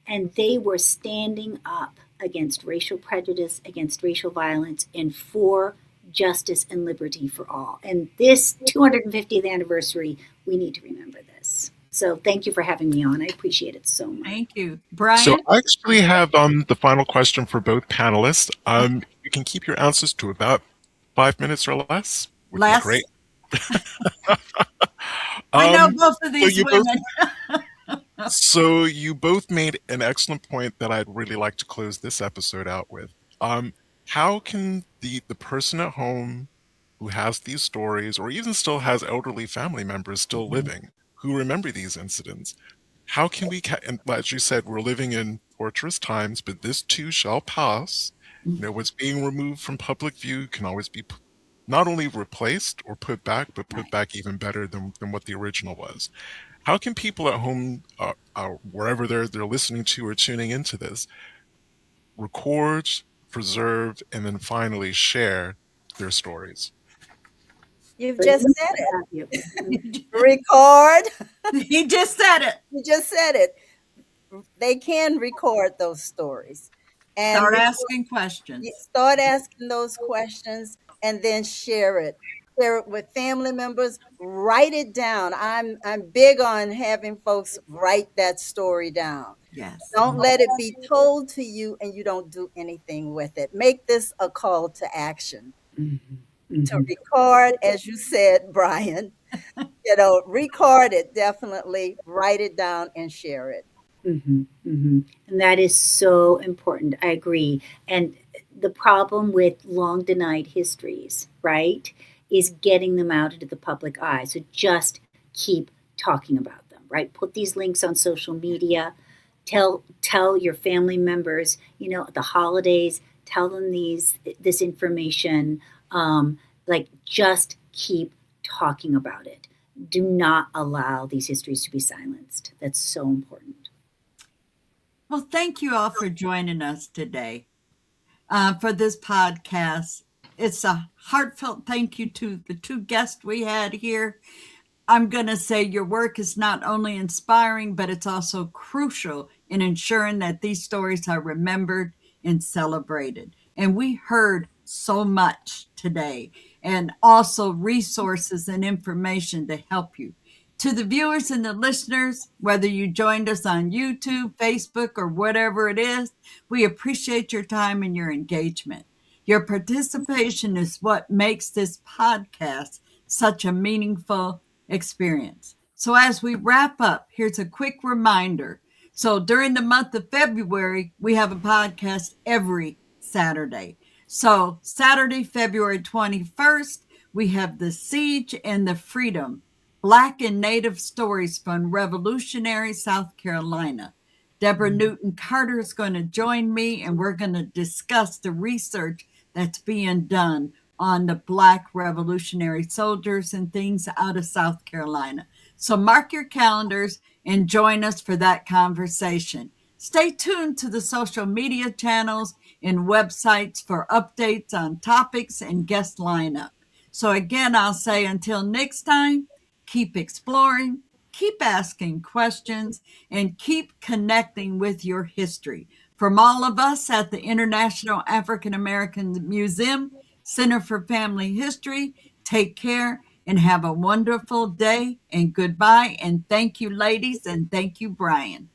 and they were standing up against racial prejudice, against racial violence, and for justice and liberty for all. And this 250th anniversary, we need to remember this. So thank you for having me on. I appreciate it so much. Thank you. So Brian, I actually have the final question for both panelists. You can keep your answers to about 5 minutes or less. Would be Les, great. I know Um, both of so these you both women. so you both made an excellent point that I'd really like to close this episode out with. Um, how can the person at home who has these stories, or even still has elderly family members still living, who remember these incidents, how can we, and as you said, we're living in torturous times, but this too shall pass. What's being removed from public view can always be not only replaced or put back, but put Right. back even better than what the original was. How can people at home, wherever they're listening to or tuning into this, record, preserve, and then finally share their stories? You've But just said it. have you. Record. He just said it. You just said it. They can record those stories and Start asking questions. start asking those questions and then share it. Share it with family members. Write it down. I'm big on having folks write that story down. Yes. Don't let it be told to you and you don't do anything with it. Make this a call to action. To Mhm. record, as you said, Brian, record it definitely, write it down and share it. And that is so important. I agree. And the problem with long denied histories, right, is getting them out into the public eye. So just keep talking about them, right? Put these links on social media. Tell your family members, at the holidays, tell them this information. Like just keep talking about it. Do not allow these histories to be silenced. That's so important. Well, thank you all for joining us today for this podcast. It's a heartfelt thank you to the two guests we had here. I'm going to say your work is not only inspiring, but it's also crucial in ensuring that these stories are remembered and celebrated. And we heard so much today, and also resources and information to help you. To the viewers and the listeners, whether you joined us on YouTube, Facebook, or whatever it is, we appreciate your time and your engagement. Your participation is what makes this podcast such a meaningful experience. So, as we wrap up, here's a quick reminder. So, during the month of February, we have a podcast every Saturday. So, Saturday, February 21st, we have The Siege and the Freedom, Black and Native Stories from Revolutionary South Carolina. Deborah Newton Carter is going to join me, and we're going to discuss the research that's being done on the Black Revolutionary soldiers and things out of South Carolina. So mark your calendars and join us for that conversation. Stay tuned to the social media channels and websites for updates on topics and guest lineup. So again, I'll say until next time, keep exploring, keep asking questions, and keep connecting with your history. From all of us at the International African American Museum, Center for Family History, take care and have a wonderful day, and goodbye. And thank you, ladies, and thank you, Brian.